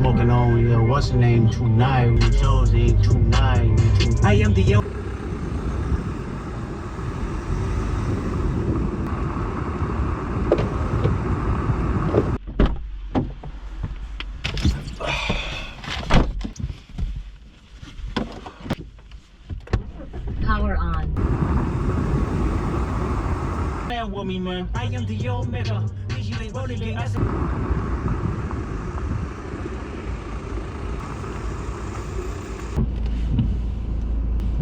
smoking on, yeah, what's the name tonight? We chosen tonight. I am the Power on. man with me, man. I am the Omega. You ain't rolling it.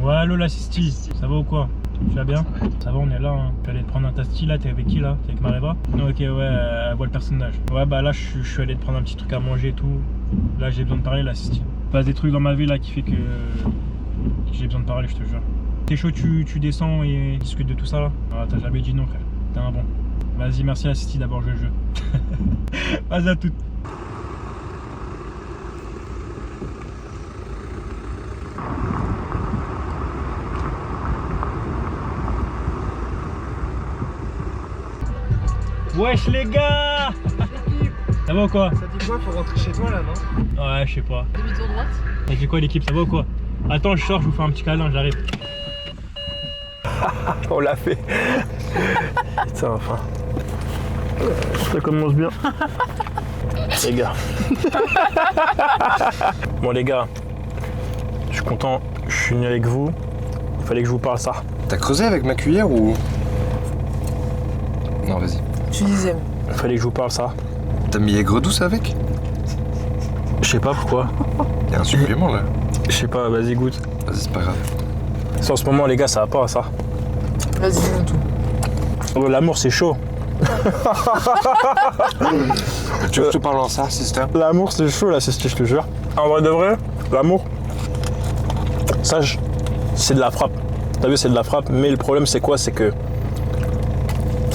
Ouais, allô la Sisti, ça va ou quoi? Tu vas bien? Ça va, on est là, hein. Tu allais te prendre un tasti là, t'es avec qui là? T'es avec Mareva? Non, ok, ouais, elle voit le personnage. Ouais, bah là, je suis allé te prendre un petit truc à manger et tout. Là, j'ai besoin de parler, la Sisti. Il passe des trucs dans ma vie là qui fait que j'ai besoin de parler, je te jure. T'es chaud, tu descends et discute de tout ça là? Ah, t'as jamais dit non, frère. T'es un bon. Vas-y, merci la Sisti d'avoir joué le jeu. Vas-y à toutes. Wesh les gars. Ça va ou quoi? Ça dit quoi? Faut rentrer chez toi là, non? Ouais, je sais pas. Demi-tour droite. Ça dit quoi l'équipe? Ça va ou quoi? Attends, je sors, je vous fais un petit câlin, j'arrive. On l'a fait. Putain, enfin. Ça commence bien. Les gars. Bon les gars, je suis content, je suis venu avec vous. Il fallait que je vous parle ça. T'as creusé avec ma cuillère ou... Non, vas-y. Tu disais. Il fallait que je vous parle ça. T'as mis aigre douce avec? Je sais pas pourquoi. Y'a un supplément là. Je sais pas, vas-y goûte. Vas-y, c'est pas grave. Ça, en ce moment les gars, ça va pas ça. Vas-y, dis-moi tout. Oh, l'amour c'est chaud. Tu veux que je te parle en ça, sister? L'amour c'est chaud là, c'est ce que je te jure. En vrai de vrai, l'amour, ça c'est de la frappe. T'as vu, c'est de la frappe, mais le problème c'est quoi? C'est que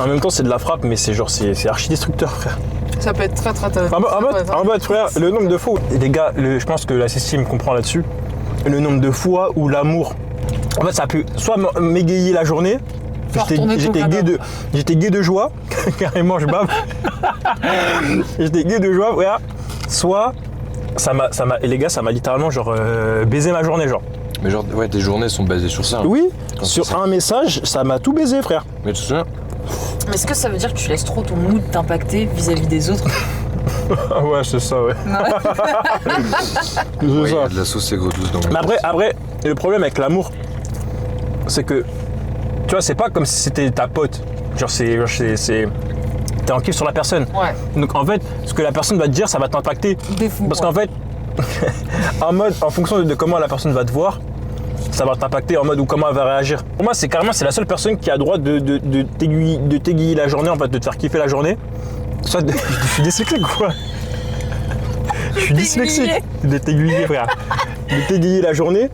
en même temps c'est de la frappe, mais c'est genre c'est archi destructeur, frère. Ça peut être très En mode frère, le nombre de fois, et les gars, je pense que la Cécile me comprend là-dessus. Le nombre de fois où l'amour, en fait ça peut soit m'égayer la journée. J'étais gay de joie, carrément je bave. J'étais gay de joie, ouais. Soit et les gars, ça m'a littéralement genre baisé ma journée, genre. Mais genre, ouais, tes journées sont basées sur ça. Hein. Oui, Quand sur un message, ça m'a tout baisé, frère. Mais tu te souviens? Mais est-ce que ça veut dire que tu laisses trop ton mood t'impacter vis-à-vis des autres? Ouais, c'est ça, ouais. C'est Ouais, ça. y a de la sauce aigre douce dans mon Mais après, le problème avec l'amour, c'est que, tu vois, c'est pas comme si c'était ta pote. Genre, t'es en kiff sur la personne. Ouais. Donc, en fait, ce que la personne va te dire, ça va t'impacter. Des fous. Parce qu'en fait, en fonction de comment la personne va te voir, ça va t'impacter en mode ou comment elle va réagir. Pour moi, c'est la seule personne qui a le droit de t'aiguiller la journée, en fait, de te faire kiffer la journée. Soit je suis dyslexique ou quoi? Je suis dyslexique. De t'aiguiller, frère. De t'aiguiller la journée.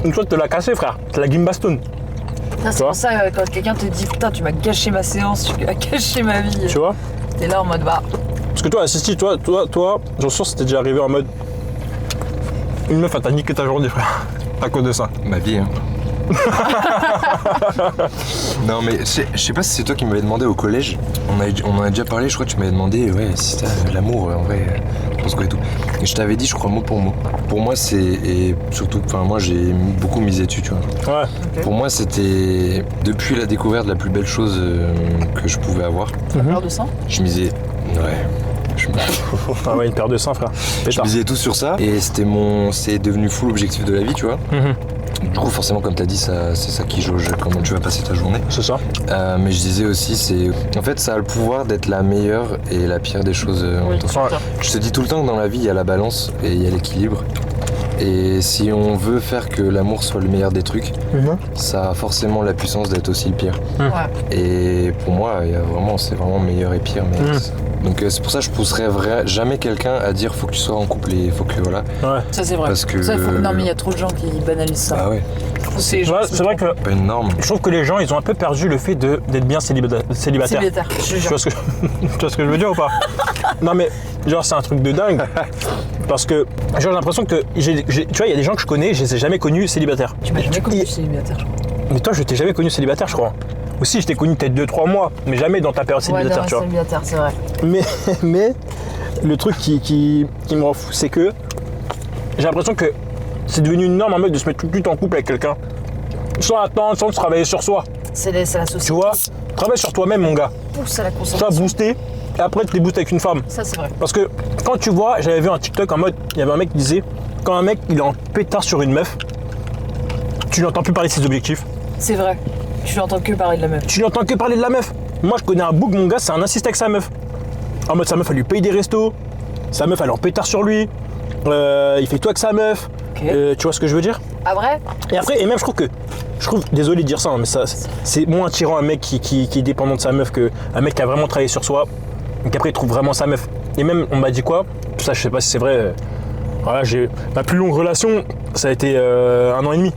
Une fois de te la casser, frère. Te la gimbastone. C'est pour ça quand quelqu'un te dit putain, tu m'as gâché ma séance, tu m'as gâché ma vie. Tu vois? T'es là en mode bah. Parce que toi, Assisti, toi, j'en suis sûr, c'était déjà arrivé en mode. Une meuf, elle t'a niqué ta journée, frère. À cause de ça. Ma vie, hein. Non, mais je sais pas si c'est toi qui m'avais demandé au collège. On en a déjà parlé, je crois que tu m'avais demandé, ouais, si t'as l'amour, en vrai, tu penses quoi et tout. Et je t'avais dit, je crois, mot pour mot. Pour moi, c'est. Et surtout, enfin, moi, j'ai beaucoup misé dessus, tu vois. Ouais. Okay. Pour moi, c'était depuis la découverte la plus belle chose que je pouvais avoir. T'as peur de sang? Je misais. Ouais. Ah ouais, une paire de seins, frère. Je misais tout sur ça et c'est devenu full objectif de la vie, tu vois. Du coup, forcément, comme t'as dit, c'est ça qui jauge comment tu vas passer ta journée. C'est ça. Mais je disais aussi, en fait, ça a le pouvoir d'être la meilleure et la pire des choses en même temps. Je te dis tout le temps que dans la vie, il y a la balance et il y a l'équilibre. Et si on veut faire que l'amour soit le meilleur des trucs, ça a forcément la puissance d'être aussi le pire. Ouais. Et pour moi, c'est vraiment meilleur et pire. Mais donc c'est pour ça que je pousserais jamais quelqu'un à dire faut que tu sois en couple et faut que voilà. Ouais. Ça c'est vrai. Parce que non mais il y a trop de gens qui banalisent ça. Ah ouais. C'est vrai que pas une norme. je trouve que les gens ils ont un peu perdu le fait d'être bien célibataire. Je Tu vois ce que je veux dire ou pas? Non mais genre c'est un truc de dingue. Parce que j'ai l'impression que tu vois, il y a des gens que je connais, je les ai jamais connus célibataires. Tu m'as jamais connu célibataire, je crois. Mais toi, je t'ai jamais connu célibataire, je crois. Aussi, je t'ai connu peut-être 2-3 mois, mais jamais dans ta période célibataire, tu vois. Célibataire, c'est vrai. le truc qui me rend fou, c'est que j'ai l'impression que c'est devenu une norme en mode de se mettre tout de suite en couple avec quelqu'un. Sans attendre, sans travailler sur soi. C'est la société. Tu vois, travaille sur toi-même, mon gars. Pousse à la Ça, consommation. booster, et après, tu les boostes avec une femme. Ça, c'est vrai. Parce que quand tu vois, j'avais vu un TikTok en mode, il y avait un mec qui disait, quand un mec il est en pétard sur une meuf, tu n'entends plus parler de ses objectifs. C'est vrai. Tu n'entends que parler de la meuf. Tu n'entends que parler de la meuf. Moi, je connais un bouc, mon gars, c'est un insiste avec sa meuf. En mode, sa meuf, elle lui paye des restos. Sa meuf, elle est en pétard sur lui. Il fait tout avec sa meuf. Ok. Tu vois ce que je veux dire? Ah, vrai? Et après, et même, je trouve, désolé de dire ça, hein, mais ça, c'est moins attirant un mec qui est dépendant de sa meuf qu'un mec qui a vraiment travaillé sur soi. Et qu'après, il trouve vraiment sa meuf. Et même, on m'a dit quoi? Ça, je sais pas si c'est vrai. Voilà, ma plus longue relation, ça a été 1 an et demi.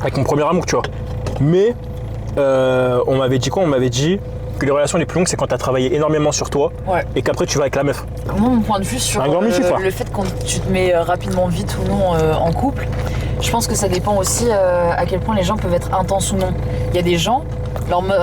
Avec mon premier amour, tu vois. Mais, on m'avait dit quoi? On m'avait dit que les relations les plus longues, c'est quand tu as travaillé énormément sur toi. Ouais. Et qu'après, tu vas avec la meuf. Moi, mon point de vue sur Un grand mythe, quoi. le fait quand tu te mets rapidement vite ou non en couple, je pense que ça dépend aussi à quel point les gens peuvent être intenses ou non. Il y a des gens,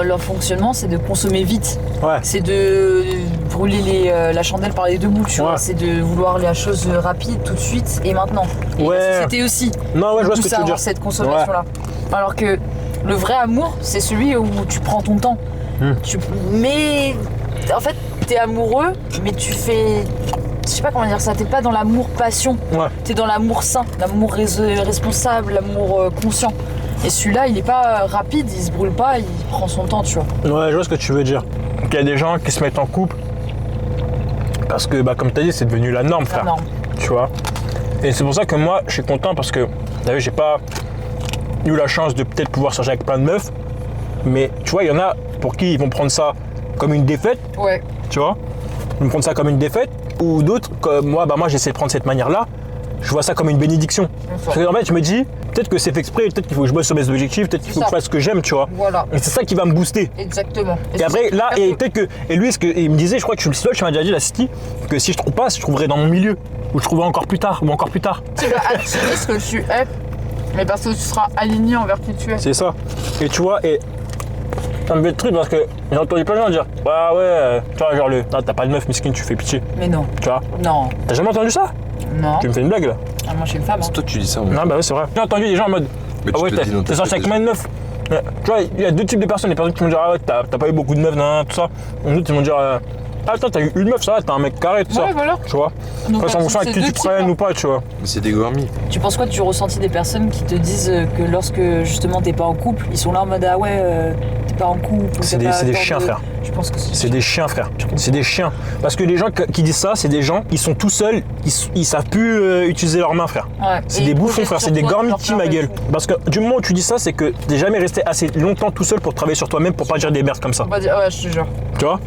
leur fonctionnement, c'est de consommer vite. Ouais. C'est de brûler la chandelle par les deux bouts, tu Ouais. vois. C'est de vouloir la chose rapide, tout de suite et maintenant. Et Ouais. la société aussi. Non, ouais, je vois ce que tu veux avoir dire. cette consommation-là. Alors que le vrai amour, c'est celui où tu prends ton temps. Mais en fait, t'es amoureux, mais tu fais... Je sais pas comment dire ça, t'es pas dans l'amour passion. Ouais. T'es dans l'amour sain, l'amour responsable, l'amour conscient. Et celui-là, il est pas rapide, il se brûle pas, il prend son temps, tu vois. Ouais, je vois ce que tu veux dire. Il y a des gens qui se mettent en couple parce que, comme tu as dit, c'est devenu la norme, frère. norme. Tu vois. Et c'est pour ça que moi, je suis content parce que, t'as vu, j'ai pas eu la chance de peut-être pouvoir sortir avec plein de meufs. Mais tu vois, il y en a pour qui ils vont prendre ça comme une défaite, Ouais. tu vois. Ils vont prendre ça comme une défaite. Ou d'autres, comme moi, moi j'essaie de prendre cette manière-là. Je vois ça comme une bénédiction. Parce que en fait, je me dis, peut-être que c'est fait exprès, peut-être qu'il faut que je bosse sur mes objectifs, peut-être qu'il faut que je fasse ce que j'aime, tu vois. Voilà. Et c'est ça qui va me booster. Exactement. Et après, là, et peut-être que. Et lui, il me disait, je crois que je suis le seul, tu m'as déjà dit, la City, que si je trouve pas, je trouverais dans mon milieu. Ou je trouverais encore plus tard, ou encore plus tard. Tu vas attirer ce que tu es, mais parce que tu seras aligné envers qui tu es. C'est ça. Et tu vois, et. Ça me fait le truc parce que j'ai entendu plein de gens dire, bah ouais, tu vois, genre non, t'as pas de meuf, miskin, tu fais pitié. Mais non. Tu vois. Non. T'as jamais entendu ça? Non. Tu me fais une blague là? Ah, moi, je suis une femme. Hein. Toi, tu dis ça, mais Non, bah ouais, c'est vrai. J'ai entendu des gens en mode, Mais ah tu ouais, te le dis dans ta t'es sorti tête avec combien de meufs? Tu vois, il y a deux types de personnes. Les personnes qui vont dire, ah ouais, t'as pas eu beaucoup de meufs, nan, tout ça. Et d'autres, ils vont dire, ah, toi, t'as eu une meuf, ça va, t'es un mec carré, tout ça. Ouais, voilà. Tu vois. Donc, Après, c'est en fonction c'est avec qui deux tu types, prennes hein. ou pas, tu vois. mais c'est des gourmis. Tu penses quoi du ressenti des personnes qui te disent que lorsque justement t'es pas en couple, ils sont là en mode ah ouais, t'es pas en couple. C'est des chiens, frère. Je pense que C'est des chiens, frère. C'est des chiens. Parce que les gens qui disent ça, c'est des gens, ils sont tout seuls, ils savent plus utiliser leurs mains, frère. Ouais. C'est Et des ils bouffons, projettent frère. sur C'est des toi, gormiti, leur ma peur et gueule. tout. Parce que du moment où tu dis ça, c'est que t'es jamais resté assez longtemps tout seul pour travailler sur toi-même, pour pas dire des merdes comme ça. On va dire, ouais, je te jure. Tu vois.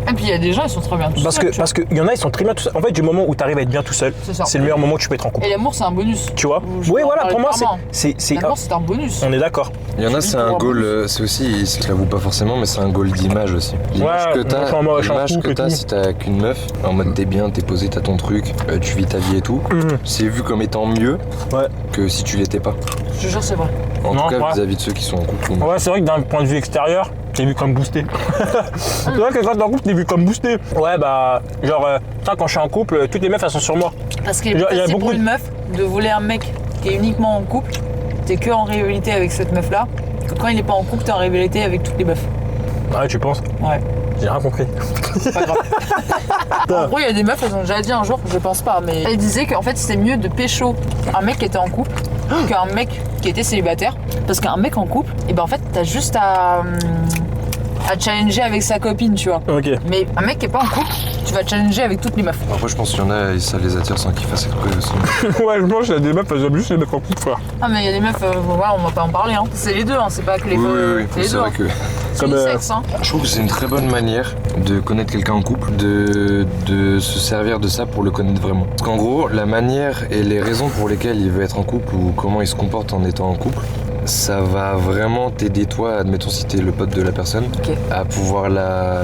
Et puis il y a des gens, ils sont très bien tout Parce seuls, que tu vois. parce qu'il y en a, ils sont très bien tout seuls. En fait, du moment où tu arrives à être bien tout seul, C'est ça. c'est le meilleur moment où tu peux être en couple. Et l'amour, c'est un bonus. Tu vois. Je Oui, peux en voilà. parler Pour moi, clairement. c'est L'amour, c'est un bonus. on est d'accord. Il y en a, c'est un goal, c'est aussi, ils se l'avouent pas forcément, mais c'est un goal d'image aussi. L'image Ouais, que moi, je suis en mode, je suis en l'image couple que et t'as tout. si t'as qu'une meuf, en mode t'es bien, t'es posé, t'as ton truc, tu vis ta vie et tout, c'est vu comme étant mieux Ouais. que si tu l'étais pas. Je te jure, c'est vrai. En Non, tout cas, ouais. vis-à-vis de ceux qui sont en couple. ou non. Ouais, c'est vrai que d'un point de vue extérieur, t'es vu comme boosté. C'est vrai que quand t'es en couple, t'es vu comme boosté. Ouais, bah, genre, quand je suis en couple, toutes les meufs, elles sont sur moi. Parce qu'il est Il plus y a facile beaucoup pour de- une meuf de voler un mec qui est uniquement en couple, t'es que en rivalité avec cette meuf là, que quand il est pas en couple, t'es en rivalité avec toutes les meufs. Ouais, tu penses? Ouais. J'ai rien compris. C'est pas grave. En gros, il y a des meufs, elles ont déjà dit un jour, je pense pas, mais elles disaient qu'en fait, c'était mieux de pécho un mec qui était en couple qu'un mec qui était célibataire. Parce qu'un mec en couple, et ben en fait t'as juste à challenger avec sa copine, tu vois. Ok. Mais un mec qui est pas en couple, tu vas challenger avec toutes les meufs. Après, je pense qu'il y en a, ça les attire sans qu'ils fassent exprès aussi. Ouais, je pense qu'il y a des meufs, elles aiment juste les mecs en couple, frère. Ah, mais il y a des meufs, voilà, on va pas en parler, hein. C'est les deux, hein. C'est pas que les Oui, femmes. oui, oui, C'est les c'est deux. vrai hein. que C'est Comme, unisexe, hein. je trouve que c'est une très bonne manière de connaître quelqu'un en couple, de se servir de ça pour le connaître vraiment. Parce qu'en gros, la manière et les raisons pour lesquelles il veut être en couple ou comment il se comporte en étant en couple, ça va vraiment t'aider toi, admettons si t'es le pote de la personne, à pouvoir la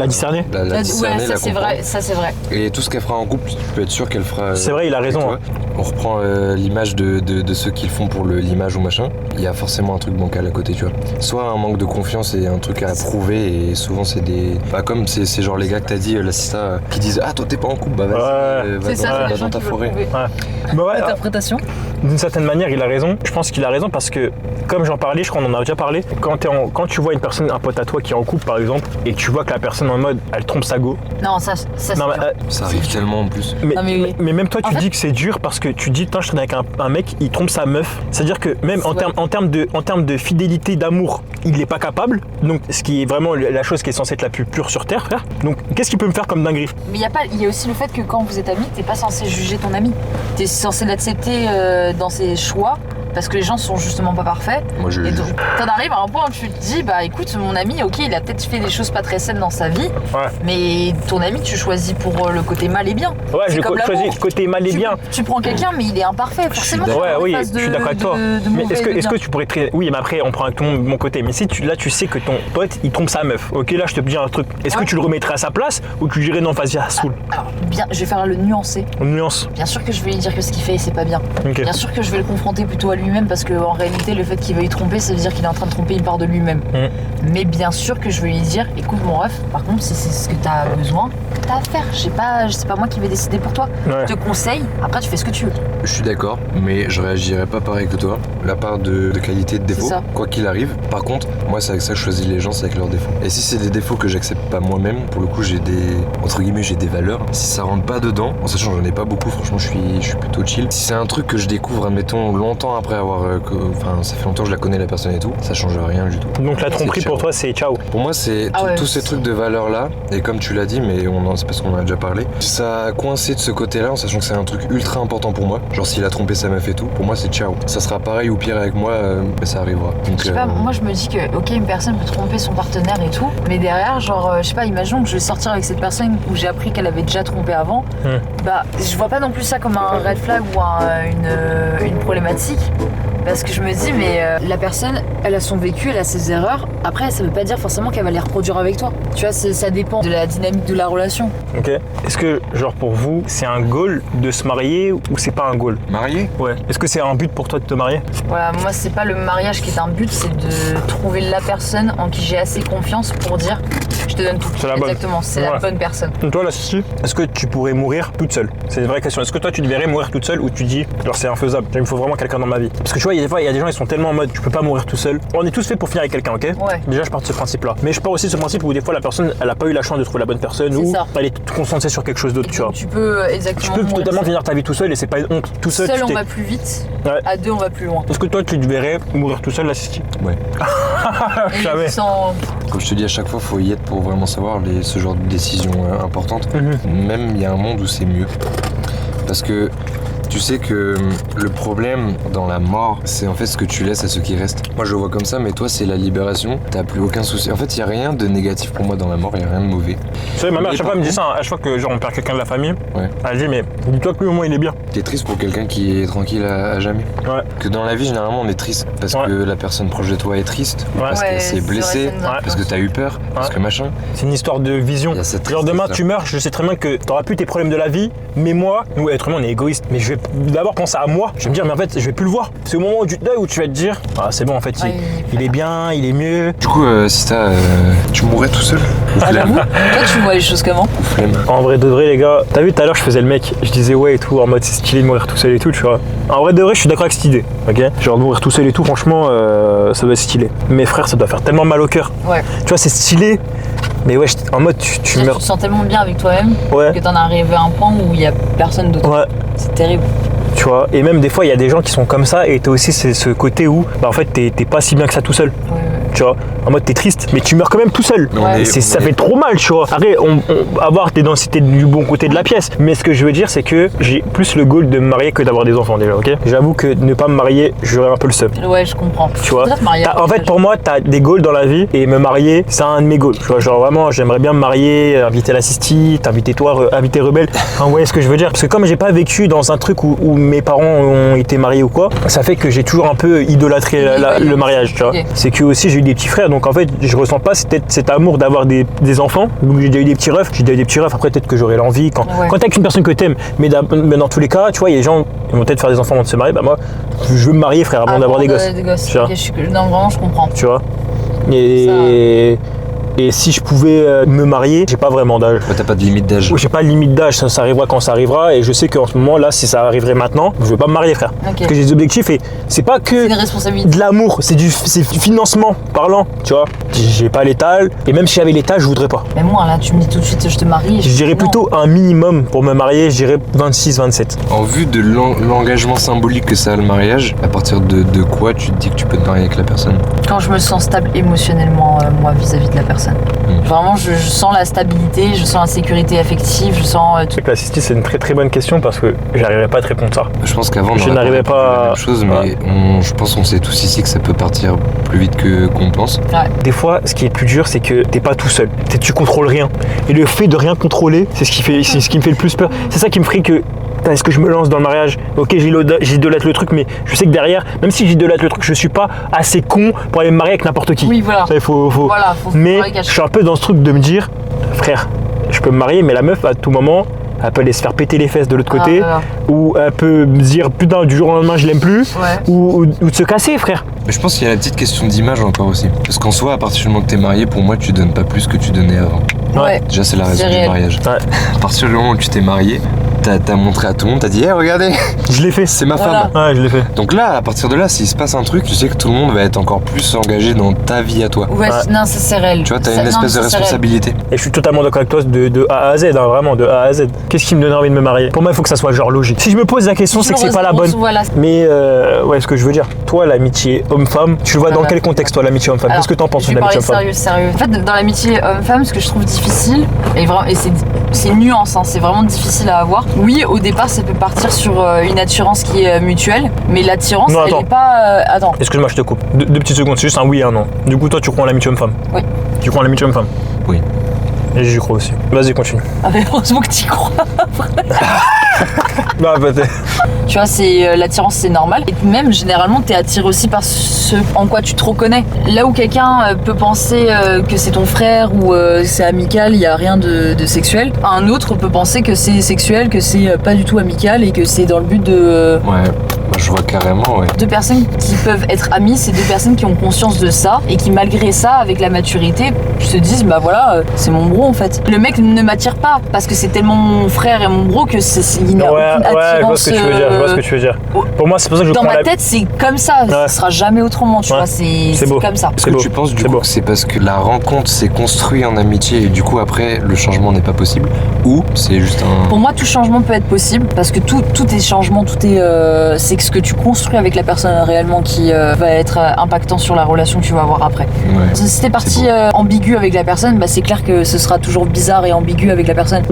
discerner. La discerner, ouais, ça la c'est comprendre. vrai, ça c'est vrai. Et tout ce qu'elle fera en couple, tu peux être sûr qu'elle fera. C'est vrai, il a avec raison. toi. On reprend l'image de ceux qui le font pour l'image ou machin. Il y a forcément un truc bancal à côté, tu vois. Soit un manque de confiance et un truc à prouver, et souvent c'est des. Bah, comme c'est genre les gars que t'as dit, l'assistant, qui disent ah, toi t'es pas en couple, bah vas-y, Ouais. C'est ça, va les dans gens ta qui veulent forêt. prouver. Bah ouais, Interprétation. d'une certaine manière, il a raison. Je pense qu'il a raison parce que, comme j'en parlais, je crois qu'on en a déjà parlé, quand tu vois une personne, un pote à toi qui est en couple par exemple, et que tu vois que la personne en mode elle trompe sa go. Non, ça c'est Non, dur. Ça arrive tellement en plus. Mais, Non, mais oui. mais même toi, En tu fait- dis que c'est dur parce que tu dis, putain, je traîne avec un mec, il trompe sa meuf. C'est-à-dire que même en termes de fidélité, d'amour, il n'est pas capable. Donc, ce qui est vraiment la chose qui est censée être la plus pure sur Terre, frère. Donc, qu'est-ce qu'il peut me faire comme dinguerie? Mais il y a aussi le fait que quand vous êtes amis, t'es pas censé juger ton ami. T'es censé l'accepter dans ses choix. Parce que les gens sont justement pas parfaits. Moi je. Et donc, t'en arrives à un point où tu te dis, bah écoute, mon ami, ok, il a peut-être fait des choses pas très saines dans sa vie, mais ton ami, tu choisis pour le côté mal et bien. Ouais, C'est j'ai comme choisi l'amour. le côté mal et bien. Tu prends quelqu'un, mais il est imparfait, forcément. d'accord. Ouais, oui, je je suis d'accord avec toi. Mais est-ce que tu pourrais traiter. Oui, mais après, on prend avec mon côté. Mais si là, tu sais que ton pote, il trompe sa meuf. Ok, là, je te dis un truc. Est-ce que tu le remettrais à sa place ou tu dirais non, vas-y, saoule? Alors, bien, je vais faire le nuancer. Une nuance. Bien sûr que je vais lui dire que ce qu'il fait, c'est pas bien. Ok. Bien sûr que je vais le confronter plutôt à lui-même parce qu'en réalité, le fait qu'il veuille tromper, ça veut dire qu'il est en train de tromper une part de lui-même. Mais bien sûr que je vais lui dire, écoute mon ref, par contre, si c'est ce que t'as besoin, t'as à faire. C'est pas moi qui vais décider pour toi. Ouais. Je te conseille, après tu fais ce que tu veux. Je suis d'accord, mais je réagirais pas pareil que toi. La part de qualité de défaut, ça. quoi qu'il arrive. Par contre, moi c'est avec ça que je choisis les gens, c'est avec leurs défauts. Et si c'est des défauts que j'accepte pas moi-même, pour le coup j'ai entre guillemets j'ai des valeurs. Si ça rentre pas dedans, en sachant que j'en ai pas beaucoup, franchement je suis plutôt chill. Si c'est un truc que je découvre, admettons, longtemps après avoir, enfin ça fait longtemps que je la connais la personne et tout, ça change rien du tout. Donc la tromperie pour toi, c'est ciao. Pour moi, c'est Ah ouais, tous ces trucs de valeur là, et comme tu l'as dit, mais c'est parce qu'on en a déjà parlé, ça a coincé de ce côté-là, en sachant que c'est un truc ultra important pour moi. Genre, s'il a trompé sa meuf et tout, pour moi, c'est ciao. Ça sera pareil ou pire avec moi, mais ça arrivera. Donc, Je sais pas, moi je me dis que, ok, une personne peut tromper son partenaire et tout, mais derrière, genre, je sais pas, imaginons que je vais sortir avec cette personne où j'ai appris qu'elle avait déjà trompé avant, bah, je vois pas non plus ça comme un red flag ou une problématique. Parce que je me dis, mais la personne, elle a son vécu, elle a ses erreurs. Après, ça veut pas dire forcément qu'elle va les reproduire avec toi. Tu vois, ça dépend de la dynamique de la relation. Ok. Est-ce que, genre, pour vous, c'est un goal de se marier ou c'est pas un goal? marié. Ouais. Est-ce que c'est un but pour toi de te marier? Voilà, moi, c'est pas le mariage qui est un but, c'est de trouver la personne en qui j'ai assez confiance pour dire, je te donne tout. C'est la bonne. Exactement, c'est la Ouais. bonne personne. Toi, là, Sushi, est-ce que tu pourrais mourir toute seule? C'est une vraie question. Est-ce que toi, tu te verrais mourir toute seule ou tu dis, genre, c'est infaisable, il me faut vraiment quelqu'un dans ma vie? Parce que tu vois, il y a des gens, ils sont tellement en mode, tu peux pas mourir tout seul. On est tous faits pour finir avec quelqu'un, ok? Ouais. Déjà, je pars de ce principe-là. Mais je pars aussi de ce principe où des fois, la personne, elle a pas eu la chance de trouver la bonne personne C'est ou ça. elle est concentrée sur quelque chose d'autre, tu vois. Donc, tu peux Tu exactement peux mourir totalement seul. finir ta vie tout seul et c'est pas une honte. Tout seul, Seul, tu on t'es- va plus vite. Ouais. À deux, on va plus loin. Est-ce que toi, tu te verrais mourir tout seul, là, Sisti? Ouais. Et Jamais. sans- Comme je te dis, à chaque fois, faut y être pour vraiment savoir ce genre de décisions importantes. Mhm. Même il y a un monde où c'est mieux. Parce que tu sais que le problème dans la mort, c'est en fait ce que tu laisses à ceux qui restent. Moi je le vois comme ça, mais toi c'est la libération, t'as plus aucun souci. En fait, il y a rien de négatif pour moi dans la mort, il y a rien de mauvais. Tu sais, ma mère, à Mais chaque par fois, elle me dit contre- ça, hein. À chaque fois que genre, on perd quelqu'un de la famille, Ouais. elle dit, mais dis-toi que lui, au moins, il est bien. T'es triste pour quelqu'un qui est tranquille à jamais. Ouais. Que dans la vie, généralement, on est triste parce Ouais. que la personne proche de toi est triste, parce Ouais, qu'elle s'est c'est vrai, blessée, ça nous influence. parce que t'as eu peur, parce Ouais. que machin. C'est une histoire de vision. Il y a cette Genre demain tristesse-là. tu meurs, je sais très bien que t'auras plus tes problèmes de la vie, mais moi, nous êtres humains on est égoïste, mais je vais d'abord penser à moi, je vais me dire mais en fait je vais plus le voir. C'est au moment du deuil où tu vas te dire ah c'est bon en fait Ouais, il est bien, il est mieux. Du coup, Sista, tu mourrais tout seul ou Ah, flemme j'avoue. Toi, tu vois les choses comment? Ou flemme. En vrai de vrai les gars, t'as vu tout à l'heure je faisais le mec, je disais ouais et tout, en mode c'est stylé de mourir tout seul et tout tu vois. En vrai de vrai je suis d'accord avec cette idée, ok? Genre de mourir tout seul et tout franchement ça doit être stylé. Mais frère ça doit faire tellement mal au cœur. Ouais. Tu vois c'est stylé, mais ouais en mode tu Tu meurs. te sens tellement bien avec toi-même Ouais. que t'en es arrivé à un point où il y a personne d'autre. Ouais. C'est terrible. Tu vois, et même des fois il y a des gens qui sont comme ça et t'as aussi ce côté où bah en fait t'es pas si bien que ça tout seul. Ouais. tu vois. En mode t'es triste, mais tu meurs quand même tout seul. Ouais. Ça fait trop mal, tu vois. Après, c'était du bon côté de la pièce. Mais ce que je veux dire, c'est que j'ai plus le goal de me marier que d'avoir des enfants déjà, ok. J'avoue que ne pas me marier, j'aurais un peu le seum. Ouais, je comprends. Tu vois. En fait, pour moi, t'as des goals dans la vie et me marier, c'est un de mes goals. Tu vois, genre vraiment, j'aimerais bien me marier, inviter la Sisti, t'inviter toi, inviter Rebelle. Enfin, vous voyez ce que je veux dire. Parce que comme j'ai pas vécu dans un truc où mes parents ont été mariés ou quoi, ça fait que j'ai toujours un peu idolâtré le mariage, tu vois. Okay. C'est que aussi j'ai eu des petits frères, donc en fait, je ressens pas cet amour d'avoir des enfants. Donc j'ai déjà eu des petits refs, après peut-être que j'aurai l'envie quand t'es avec une personne que t'aimes, mais dans tous les cas, tu vois, il y a des gens qui vont peut-être faire des enfants avant de se marier. Bah moi, je veux me marier, frère, avant d'avoir des gosses. Tu vois. Non, vraiment, je comprends. Tu vois. Et si je pouvais me marier, j'ai pas vraiment d'âge. T'as pas de limite d'âge? Oui, j'ai pas de limite d'âge, ça arrivera quand ça arrivera. Et je sais qu'en ce moment là, si ça arriverait maintenant, je veux pas me marier, frère. Okay. Parce que j'ai des objectifs et c'est pas que de l'amour, c'est du financement parlant, tu vois. J'ai pas l'étal et même si j'avais l'étal, je voudrais pas. Mais moi là, tu me dis tout de suite, je te marie. Je dirais plutôt un minimum pour me marier, je dirais 26-27. En vue de l'engagement symbolique que ça a le mariage, à partir de quoi tu te dis que tu peux te marier avec la personne? Quand je me sens stable émotionnellement, moi, vis-à-vis de la personne. Vraiment, je sens la stabilité, je sens la sécurité affective, je sens tout. La Sisti, c'est une très très bonne question parce que j'arriverais pas à te répondre ça. Je pense qu'avant, je n'arrivais pas la même chose, mais je pense qu'on sait tous ici que ça peut partir plus vite qu'on pense. Ouais. Des fois, ce qui est plus dur, c'est que t'es pas tout seul. Tu contrôles rien. Et le fait de rien contrôler, c'est ce qui me fait le plus peur. C'est ça qui me ferait que est-ce que je me lance dans le mariage? Ok, j'idolâtre le truc, mais je sais que derrière, même si j'idolâtre le truc, je suis pas assez con pour aller me marier avec n'importe qui. Oui, voilà. Mais je suis un peu dans ce truc de me dire, frère, je peux me marier, mais la meuf, à tout moment, elle peut aller se faire péter les fesses de l'autre côté, ou elle peut me dire, putain, du jour au lendemain, je l'aime plus, ou de se casser, frère. Mais je pense qu'il y a la petite question d'image encore aussi. Parce qu'en soi, à partir du moment que t'es marié, pour moi, tu donnes pas plus que tu donnais avant. Ouais. Déjà, c'est la raison du mariage. Ouais. À partir du moment où tu t'es marié, t'as montré à tout le monde, t'as dit, hey, regardez, je l'ai fait, c'est ma femme. Ouais, je l'ai fait. Donc là, à partir de là, s'il se passe un truc, tu sais que tout le monde va être encore plus engagé dans ta vie à toi. Ouais. Non, c'est réel. Tu vois, t'as une espèce de responsabilité. Et je suis totalement d'accord avec toi de A à Z, hein, vraiment, de A à Z. Qu'est-ce qui me donne envie de me marier? Pour moi, il faut que ça soit genre logique. Si je me pose la question, c'est que c'est pas la bonne. Voilà. Mais ouais, ce que je veux dire, toi, l'amitié homme-femme, tu le vois dans quel contexte, toi, l'amitié homme-femme? Qu'est-ce que t'en penses de l'amitié homme-femme? Sérieux. En fait, dans l'amitié homme-femme, ce que je trouve difficile, et c'est une nuance, hein, c'est vraiment difficile à avoir. Oui, au départ, ça peut partir sur une attirance qui est mutuelle, mais l'attirance, elle n'est pas. Attends. Excuse-moi, je te coupe. Deux petites secondes, c'est juste un oui et un non. Du coup, toi, tu crois en l'amitié homme-femme? Oui. Tu crois en l'amitié homme-femme? Oui. Et j'y crois aussi. Vas-y, continue. Ah, mais heureusement que t'y crois. Bah, peut-être. Tu vois, l'attirance, c'est normal. Et même, généralement, t'es attiré aussi par ce en quoi tu te reconnais. Là où quelqu'un peut penser que c'est ton frère ou c'est amical, il n'y a rien de sexuel. Un autre peut penser que c'est sexuel, que c'est pas du tout amical et que c'est dans le but de... Ouais, je vois carrément, ouais. Deux personnes qui peuvent être amies, c'est deux personnes qui ont conscience de ça et qui, malgré ça, avec la maturité, se disent, bah voilà, c'est mon bro en fait. Le mec ne m'attire pas parce que c'est tellement mon frère et mon bro que il n'y a aucune attirance. Je vois ce que tu veux dire. Pour moi, c'est pour ça que je dans ma tête, c'est comme ça. Ça sera jamais autrement, tu vois. C'est comme ça. Est-ce que tu penses du coup que c'est parce que la rencontre s'est construite en amitié et du coup après le changement n'est pas possible, ou c'est juste un... Pour moi, tout changement peut être possible parce que tout est changement, tout est c'est ce que tu construis avec la personne réellement qui va être impactant sur la relation que tu vas avoir après. Ouais. Si t'es parti ambigu avec la personne, bah c'est clair que ce sera toujours bizarre et ambigu avec la personne.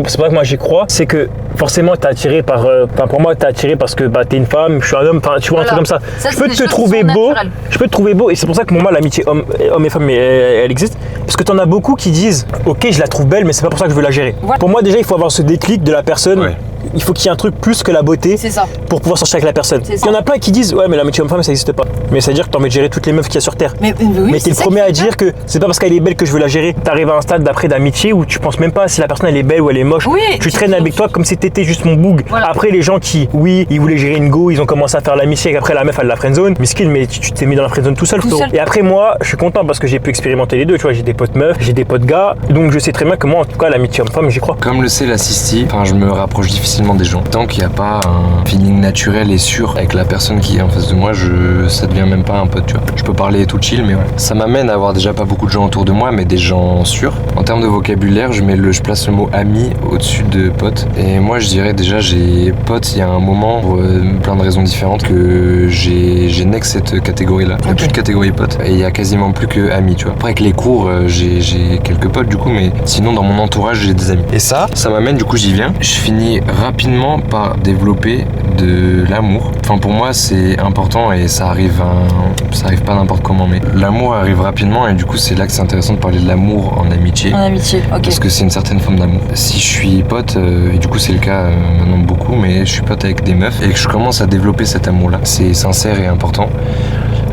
C'est pas que moi j'y crois, c'est que forcément t'es attiré par pour moi t'es attiré parce que t'es une femme, je suis un homme, tu vois, un truc comme ça. Je peux te trouver beau et c'est pour ça que pour moi l'amitié homme et femme elle existe, parce que t'en as beaucoup qui disent ok, je la trouve belle mais c'est pas pour ça que je veux la gérer. Voilà. Pour moi déjà il faut avoir ce déclic de la personne. Ouais. Il faut qu'il y ait un truc plus que la beauté pour pouvoir sortir avec la personne. Il y en a plein qui disent ouais mais l'amitié homme-femme ça n'existe pas. Mais ça veut dire que t'as envie de gérer toutes les meufs qu'il y a sur terre. Mais t'es le premier à dire que c'est pas parce qu'elle est belle que je veux la gérer. T'arrives à un stade d'après d'amitié où tu penses même pas si la personne elle est belle ou elle est moche. Oui, tu traînes avec toi comme si t'étais juste mon boug. Voilà. Après les gens qui ils voulaient gérer une go, ils ont commencé à faire l'amitié et après la meuf elle la friendzone. Miskin, mais tu t'es mis dans la friendzone tout seul. Et après moi je suis content parce que j'ai pu expérimenter les deux. Tu vois, j'ai des potes meufs, j'ai des potes gars, donc je sais très bien que moi en tout cas l'amitié homme-femme j'y crois. Comme le sait la Sisti, je me rapproche difficilement des gens. Tant qu'il n'y a pas un feeling naturel est sûr avec la personne qui est en face de moi, ça devient même pas un pote, tu vois. Je peux parler tout chill, mais ouais. Ça m'amène à avoir déjà pas beaucoup de gens autour de moi, mais des gens sûrs. En termes de vocabulaire, je place le mot ami au-dessus de pote. Et moi, je dirais déjà, j'ai pote, il y a un moment, pour plein de raisons différentes, que j'ai next cette catégorie-là. Il n'y a plus de catégorie pote, et il y a quasiment plus que amis, tu vois. Après, avec les cours, j'ai quelques potes, du coup, mais sinon, dans mon entourage, j'ai des amis. Et ça m'amène, du coup, j'y viens. Je finis rapidement par développer de l'amour. Enfin, pour moi, c'est important et ça arrive pas n'importe comment, mais l'amour arrive rapidement et du coup, c'est là que c'est intéressant de parler de l'amour en amitié. En amitié, ok. Parce que c'est une certaine forme d'amour. Si je suis pote, et du coup, c'est le cas maintenant beaucoup, mais je suis pote avec des meufs et que je commence à développer cet amour-là, c'est sincère et important.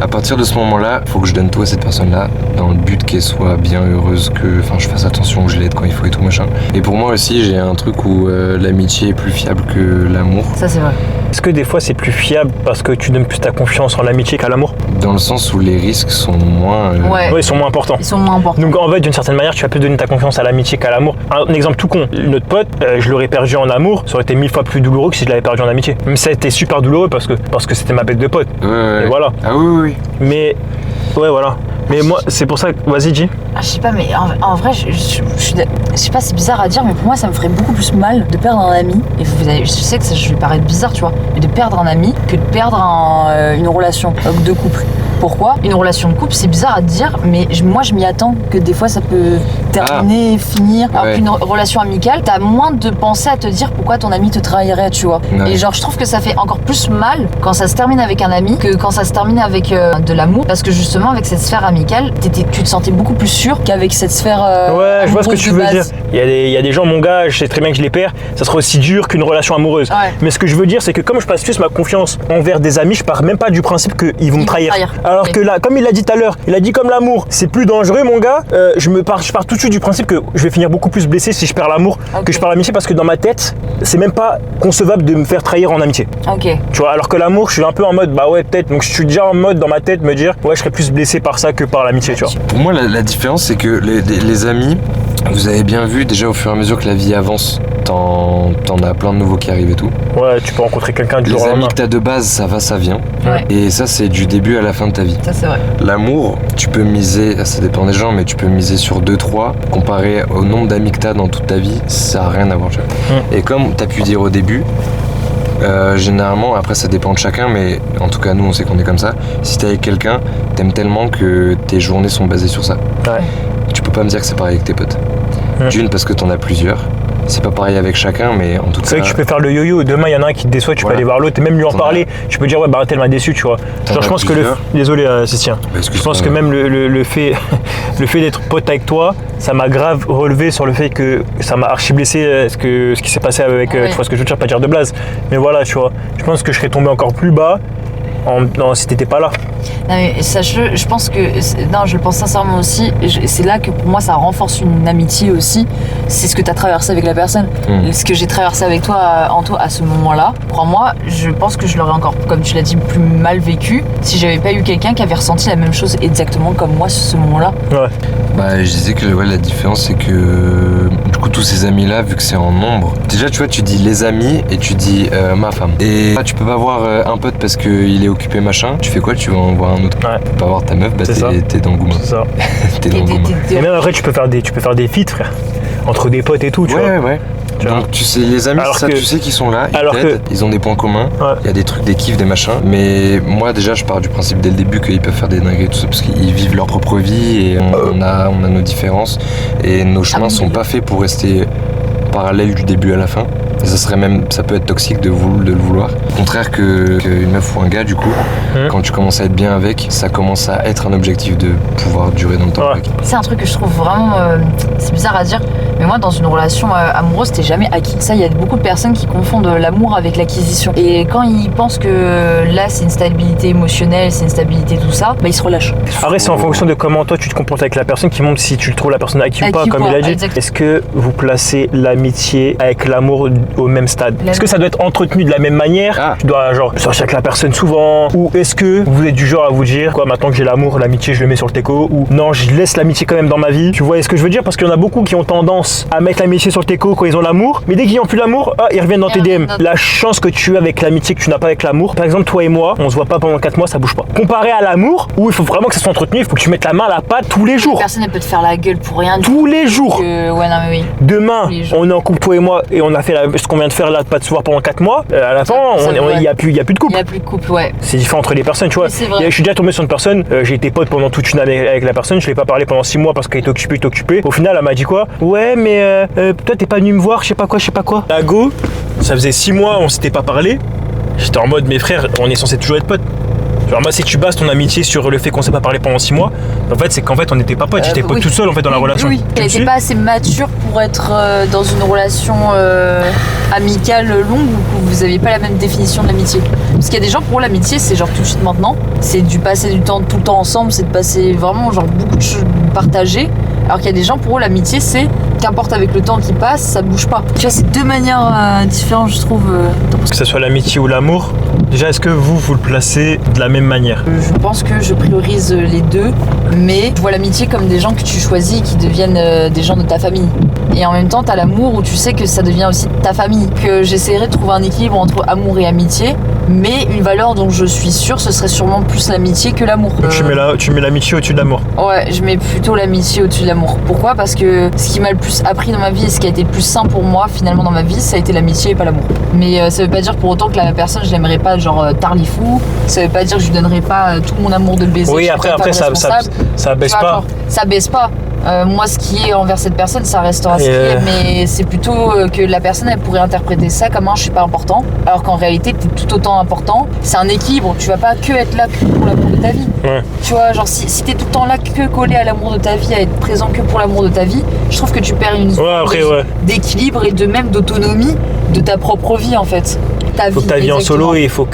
À partir de ce moment-là, il faut que je donne tout à cette personne-là dans le but qu'elle soit bien heureuse, que je fasse attention, que je l'aide quand il faut et tout machin. Et pour moi aussi, j'ai un truc où l'amitié est plus fiable que l'amour. Ça, c'est vrai. Est-ce que des fois c'est plus fiable parce que tu donnes plus ta confiance en l'amitié qu'à l'amour? Dans le sens où les risques sont moins... Ouais. Oui, ils sont moins importants. Ils sont moins importants. Donc en fait, d'une certaine manière, tu vas plus donner ta confiance à l'amitié qu'à l'amour. Un exemple tout con, notre pote, je l'aurais perdu en amour, ça aurait été 1000 fois plus douloureux que si je l'avais perdu en amitié. Même ça a été super douloureux parce que c'était ma bête de pote. Ouais. Et voilà. Ah oui. Mais ouais, voilà. Mais moi, c'est pour ça que... Vas-y, dis. Je sais pas, mais en vrai, je sais pas, c'est bizarre à dire, mais pour moi, ça me ferait beaucoup plus mal de perdre un ami. Et je sais que ça, je vais paraître bizarre, tu vois, mais de perdre un ami que de perdre une relation de couple. Pourquoi? Une relation de couple, c'est bizarre à dire, mais moi, je m'y attends que des fois, ça peut terminer, finir. Alors qu'une relation amicale, t'as moins de penser à te dire pourquoi ton ami te trahirait, tu vois. Ouais. Et genre, je trouve que ça fait encore plus mal quand ça se termine avec un ami que quand ça se termine avec de l'amour, parce que justement, avec cette sphère amicale, tu te sentais beaucoup plus sûr qu'avec cette sphère ouais, je vois ce que tu veux dire. Il y a des gens, mon gars, je sais très bien que je les perds, ça sera aussi dur qu'une relation amoureuse. Ouais. Mais ce que je veux dire, c'est que comme je passe plus ma confiance envers des amis, je pars même pas du principe qu'ils vont me trahir. Alors que là, comme il l'a dit tout à l'heure, il a dit comme l'amour, c'est plus dangereux, mon gars. Je pars tout de suite du principe que je vais finir beaucoup plus blessé si je perds l'amour que je perds l'amitié, parce que dans ma tête, c'est même pas concevable de me faire trahir en amitié. Ok. Tu vois, alors que l'amour, je suis un peu en mode, bah ouais, peut-être. Donc je suis déjà en mode dans ma tête me dire, ouais, je serais plus blessé par ça que par l'amitié, tu vois. Pour moi, la différence, c'est que les amis, vous avez bien vu déjà au fur et à mesure que la vie avance, t'en as plein de nouveaux qui arrivent et tout. Ouais, tu peux rencontrer quelqu'un du jour au lendemain. Les amis que t'as de base, ça va, ça vient. Ouais. Et ça, c'est du début à la fin de ta vie. Ça, c'est vrai. L'amour, tu peux miser, ça dépend des gens, mais tu peux miser sur 2-3. Comparé au nombre d'amis que t'as dans toute ta vie, ça n'a rien à voir. Et comme t'as pu dire au début, généralement, après ça dépend de chacun, mais en tout cas nous on sait qu'on est comme ça. Si t'es avec quelqu'un, t'aimes tellement que tes journées sont basées sur ça. Ouais. Tu peux pas me dire que c'est pareil avec tes potes. D'une, parce que t'en as plusieurs. C'est pas pareil avec chacun, mais en tout cas... C'est vrai que tu peux faire le yo-yo, demain il y en a un qui te déçoit, tu peux aller voir l'autre et même lui en parler. Tu peux dire ouais bah tel m'a déçu, tu vois. Genre je pense que désolé Sébastien, je pense que même le fait d'être pote avec toi, ça m'a grave relevé sur le fait que ça m'a archi blessé ce qui s'est passé avec, tu vois ce que je veux dire, pas dire de blaze, mais voilà, tu vois, je pense que je serais tombé encore plus bas si t'étais pas là. Non mais sache-le, je pense que... Non, je le pense sincèrement aussi. C'est là que pour moi ça renforce une amitié aussi. C'est ce que tu as traversé avec la personne. Ce que j'ai traversé avec toi, Anto, à ce moment-là. Crois-moi, je pense que je l'aurais encore, comme tu l'as dit, plus mal vécu si j'avais pas eu quelqu'un qui avait ressenti la même chose exactement comme moi sur ce moment-là. Ouais. Bah je disais que la différence c'est que du coup tous ces amis-là, vu que c'est en nombre, déjà tu vois, tu dis les amis et tu dis ma femme. Et tu peux pas voir un pote parce qu'il est occupé machin. Tu fais quoi? Tu vas en voir un autre. Ouais. Tu peux pas voir ta meuf, bah t'es dans le gouma. C'est ça. T'es dans le gouma. Et même après tu peux faire des feats, frère, entre des potes et tout, tu vois. Ouais. Donc tu sais, les amis, tu sais qu'ils sont là, ils ont des points communs, il y a des trucs, des kiffs, des machins. Mais moi déjà je pars du principe dès le début qu'ils peuvent faire des dingueries et tout ça, parce qu'ils vivent leur propre vie et on a nos différences et nos chemins sont pas faits pour rester parallèles du début à la fin. Et ça peut être toxique de le vouloir. Au contraire qu'une meuf ou un gars, du coup, quand tu commences à être bien avec, ça commence à être un objectif de pouvoir durer dans le temps avec. C'est un truc que je trouve vraiment... c'est bizarre à dire, mais moi, dans une relation amoureuse, t'es jamais acquis. Ça, il y a beaucoup de personnes qui confondent l'amour avec l'acquisition. Et quand ils pensent que là, c'est une stabilité émotionnelle, c'est une stabilité tout ça, bah ils se relâchent. Après, c'est en fonction de comment toi, tu te comportes avec la personne qui montre si tu le trouves la personne acquis ou pas, comme il a dit. Exactement. Est-ce que vous placez l'amitié avec l'amour au même stade? Est-ce que ça doit être entretenu de la même manière? Tu dois genre sortir avec la personne souvent? Ou est-ce que vous êtes du genre à vous dire quoi, maintenant que j'ai l'amour, l'amitié je le mets sur le teco? Ou non, je laisse l'amitié quand même dans ma vie? Tu vois ce que je veux dire? Parce qu'il y en a beaucoup qui ont tendance commencent à mettre l'amitié sur le teco quand ils ont l'amour, mais dès qu'ils n'ont plus l'amour, ils reviennent dans tes DM. La chance que tu as avec l'amitié que tu n'as pas avec l'amour. Par exemple, toi et moi, on se voit pas pendant 4 mois, ça bouge pas. Comparé à l'amour, où il faut vraiment que ça soit entretenu, il faut que tu mettes la main à la pâte tous les jours. Personne ne peut te faire la gueule pour rien. Tous les jours. Ouais, non, mais oui. Demain, on est en couple, toi et moi, et on a fait ce qu'on vient de faire là, de pas de se voir pendant 4 mois. À la fin, il y a plus de couple. Il y a plus de couple, ouais. C'est différent entre les personnes, tu vois. Je suis déjà tombé sur une personne, j'ai été pote pendant toute une année avec la personne, je l'ai pas parlé pendant 6 mois parce qu'elle était occupée. Au final, elle m'a dit quoi? Ouais, mais toi, t'es pas venu me voir, je sais pas quoi. La go, ça faisait 6 mois, on s'était pas parlé. J'étais en mode, mes frères, on est censé toujours être potes. Genre moi si tu bases ton amitié sur le fait qu'on s'est pas parlé pendant 6 mois, en fait c'est qu'en fait on n'était pas potes, j'étais pote tout seul en fait dans la relation. Oui, elle n'était pas assez mature pour être dans une relation amicale longue où vous aviez pas la même définition de l'amitié. Parce qu'il y a des gens pour eux l'amitié c'est genre tout de suite maintenant, c'est du passer du temps tout le temps ensemble, c'est de passer vraiment genre beaucoup de choses partagées. Alors qu'il y a des gens pour eux l'amitié c'est qu'importe avec le temps qui passe, ça bouge pas. Tu vois c'est deux manières différentes je trouve. Que ce soit l'amitié ou l'amour, déjà est-ce que vous le placez de la même manière? Je pense que je priorise les deux, mais je vois l'amitié comme des gens que tu choisis et qui deviennent des gens de ta famille. Et en même temps, t'as l'amour où tu sais que ça devient aussi ta famille. Que j'essaierai de trouver un équilibre entre amour et amitié, mais une valeur dont je suis sûre, ce serait sûrement plus l'amitié que l'amour. Tu mets l'amitié au-dessus de l'amour? Ouais, je mets plutôt l'amitié au-dessus de l'amour. Pourquoi? Parce que ce qui m'a le plus appris dans ma vie et ce qui a été le plus sain pour moi finalement dans ma vie, ça a été l'amitié et pas l'amour. Mais ça veut pas dire pour autant que la personne, je l'aimerais pas genre tarlifou. Ça veut pas dire que je lui donnerais pas tout mon amour de le baiser. Oui, après ça baisse pas. Genre, ça baisse pas. Moi, ce qui est envers cette personne, ça restera ce qui est, mais c'est plutôt que la personne, elle pourrait interpréter ça comme un je suis pas important, alors qu'en réalité, t'es tout autant important. C'est un équilibre. Tu vas pas que être là que pour l'amour de ta vie. Ouais. Tu vois, genre si t'es tout le temps là que collé à l'amour de ta vie, à être présent que pour l'amour de ta vie, je trouve que tu perds une zone d'équilibre et de même d'autonomie de ta propre vie en fait. Ta vie en solo et il faut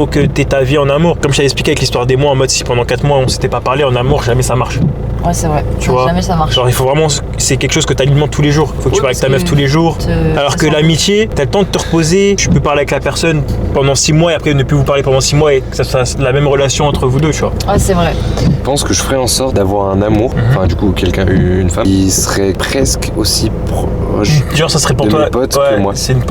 que t'aies ta vie en amour. Comme je t'avais expliqué avec l'histoire des mois, en mode si pendant 4 mois on s'était pas parlé en amour, jamais ça marche. Ouais, c'est vrai. Tu vois, jamais ça marche. Genre il faut vraiment, c'est quelque chose que t'alimentes tous les jours. Faut que tu parles avec ta meuf tous les jours. Alors que l'amitié, t'as le temps de te reposer. Tu peux parler avec la personne pendant 6 mois et après ne plus vous parler pendant 6 mois et que ça soit la même relation entre vous deux, tu vois. Ouais, c'est vrai. Je pense que je ferais en sorte d'avoir un amour, enfin du coup quelqu'un, une femme, qui serait presque aussi proche. Genre ça serait pour de toi mes potes que moi. C'est une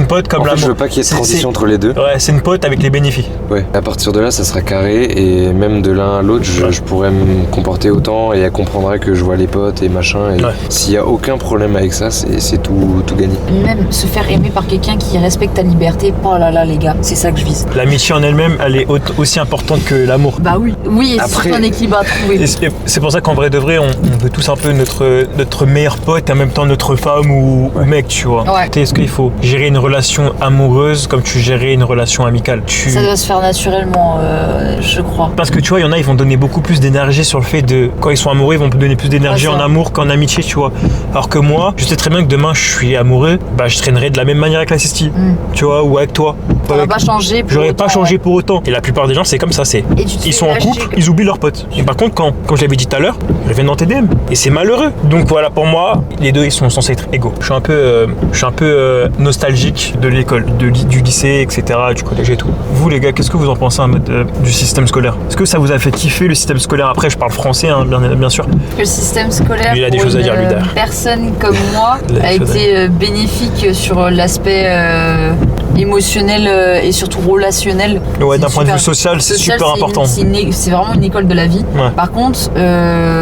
pote comme En fait, l'amour. je veux pas qu'il y ait de transition entre les deux. Ouais, c'est une pote avec les bénéfices. Ouais. À partir de là, ça sera carré et même de l'un à l'autre, je pourrais me comporter autant et elle comprendrait que je vois les potes et machin. Et s'il y a aucun problème avec ça, c'est tout gagné. Même se faire aimer par quelqu'un qui respecte ta liberté, oh là là les gars, c'est ça que je vise. L'amitié en elle-même, elle est aussi importante que l'amour. Bah oui. Oui, et après, c'est un équilibre à trouver. C'est pour ça qu'en vrai de vrai, on veut tous un peu notre meilleur pote et en même temps notre femme ou mec, tu vois. Ouais. Est-ce qu'il faut gérer une relation amoureuse comme tu gérais une relation amicale? Ça doit se faire naturellement, je crois. Parce que tu vois, il y en a, ils vont donner beaucoup plus d'énergie sur le fait de, quand ils sont amoureux, ils vont donner plus d'énergie en amour qu'en amitié, tu vois. Alors que moi, je sais très bien que demain, je suis amoureux, bah je traînerai de la même manière avec la Sisti, tu vois, ou avec toi. Ça va pas changer. J'aurais pas changé pour autant. Et la plupart des gens, c'est comme ça, ils sont en couple, ils oublient leurs potes. Et par contre, quand je l'avais dit tout à l'heure, ils reviennent dans tes DM. Et c'est malheureux. Donc voilà, pour moi, les deux, ils sont censés être égaux. Je suis un peu nostalgique de l'école, du lycée, etc., du collège et tout. Vous, les gars, qu'est-ce que vous en pensez en mode du système scolaire? Est-ce que ça vous a fait kiffer le système scolaire? Après, je parle français, hein, bien sûr. Que le système scolaire, il a des pour choses à dire, lui, une personne comme moi, a été bénéfique sur l'aspect émotionnel et surtout relationnel. Ouais, d'un point de vue social, c'est super important. C'est vraiment une école de la vie. Ouais. Par contre,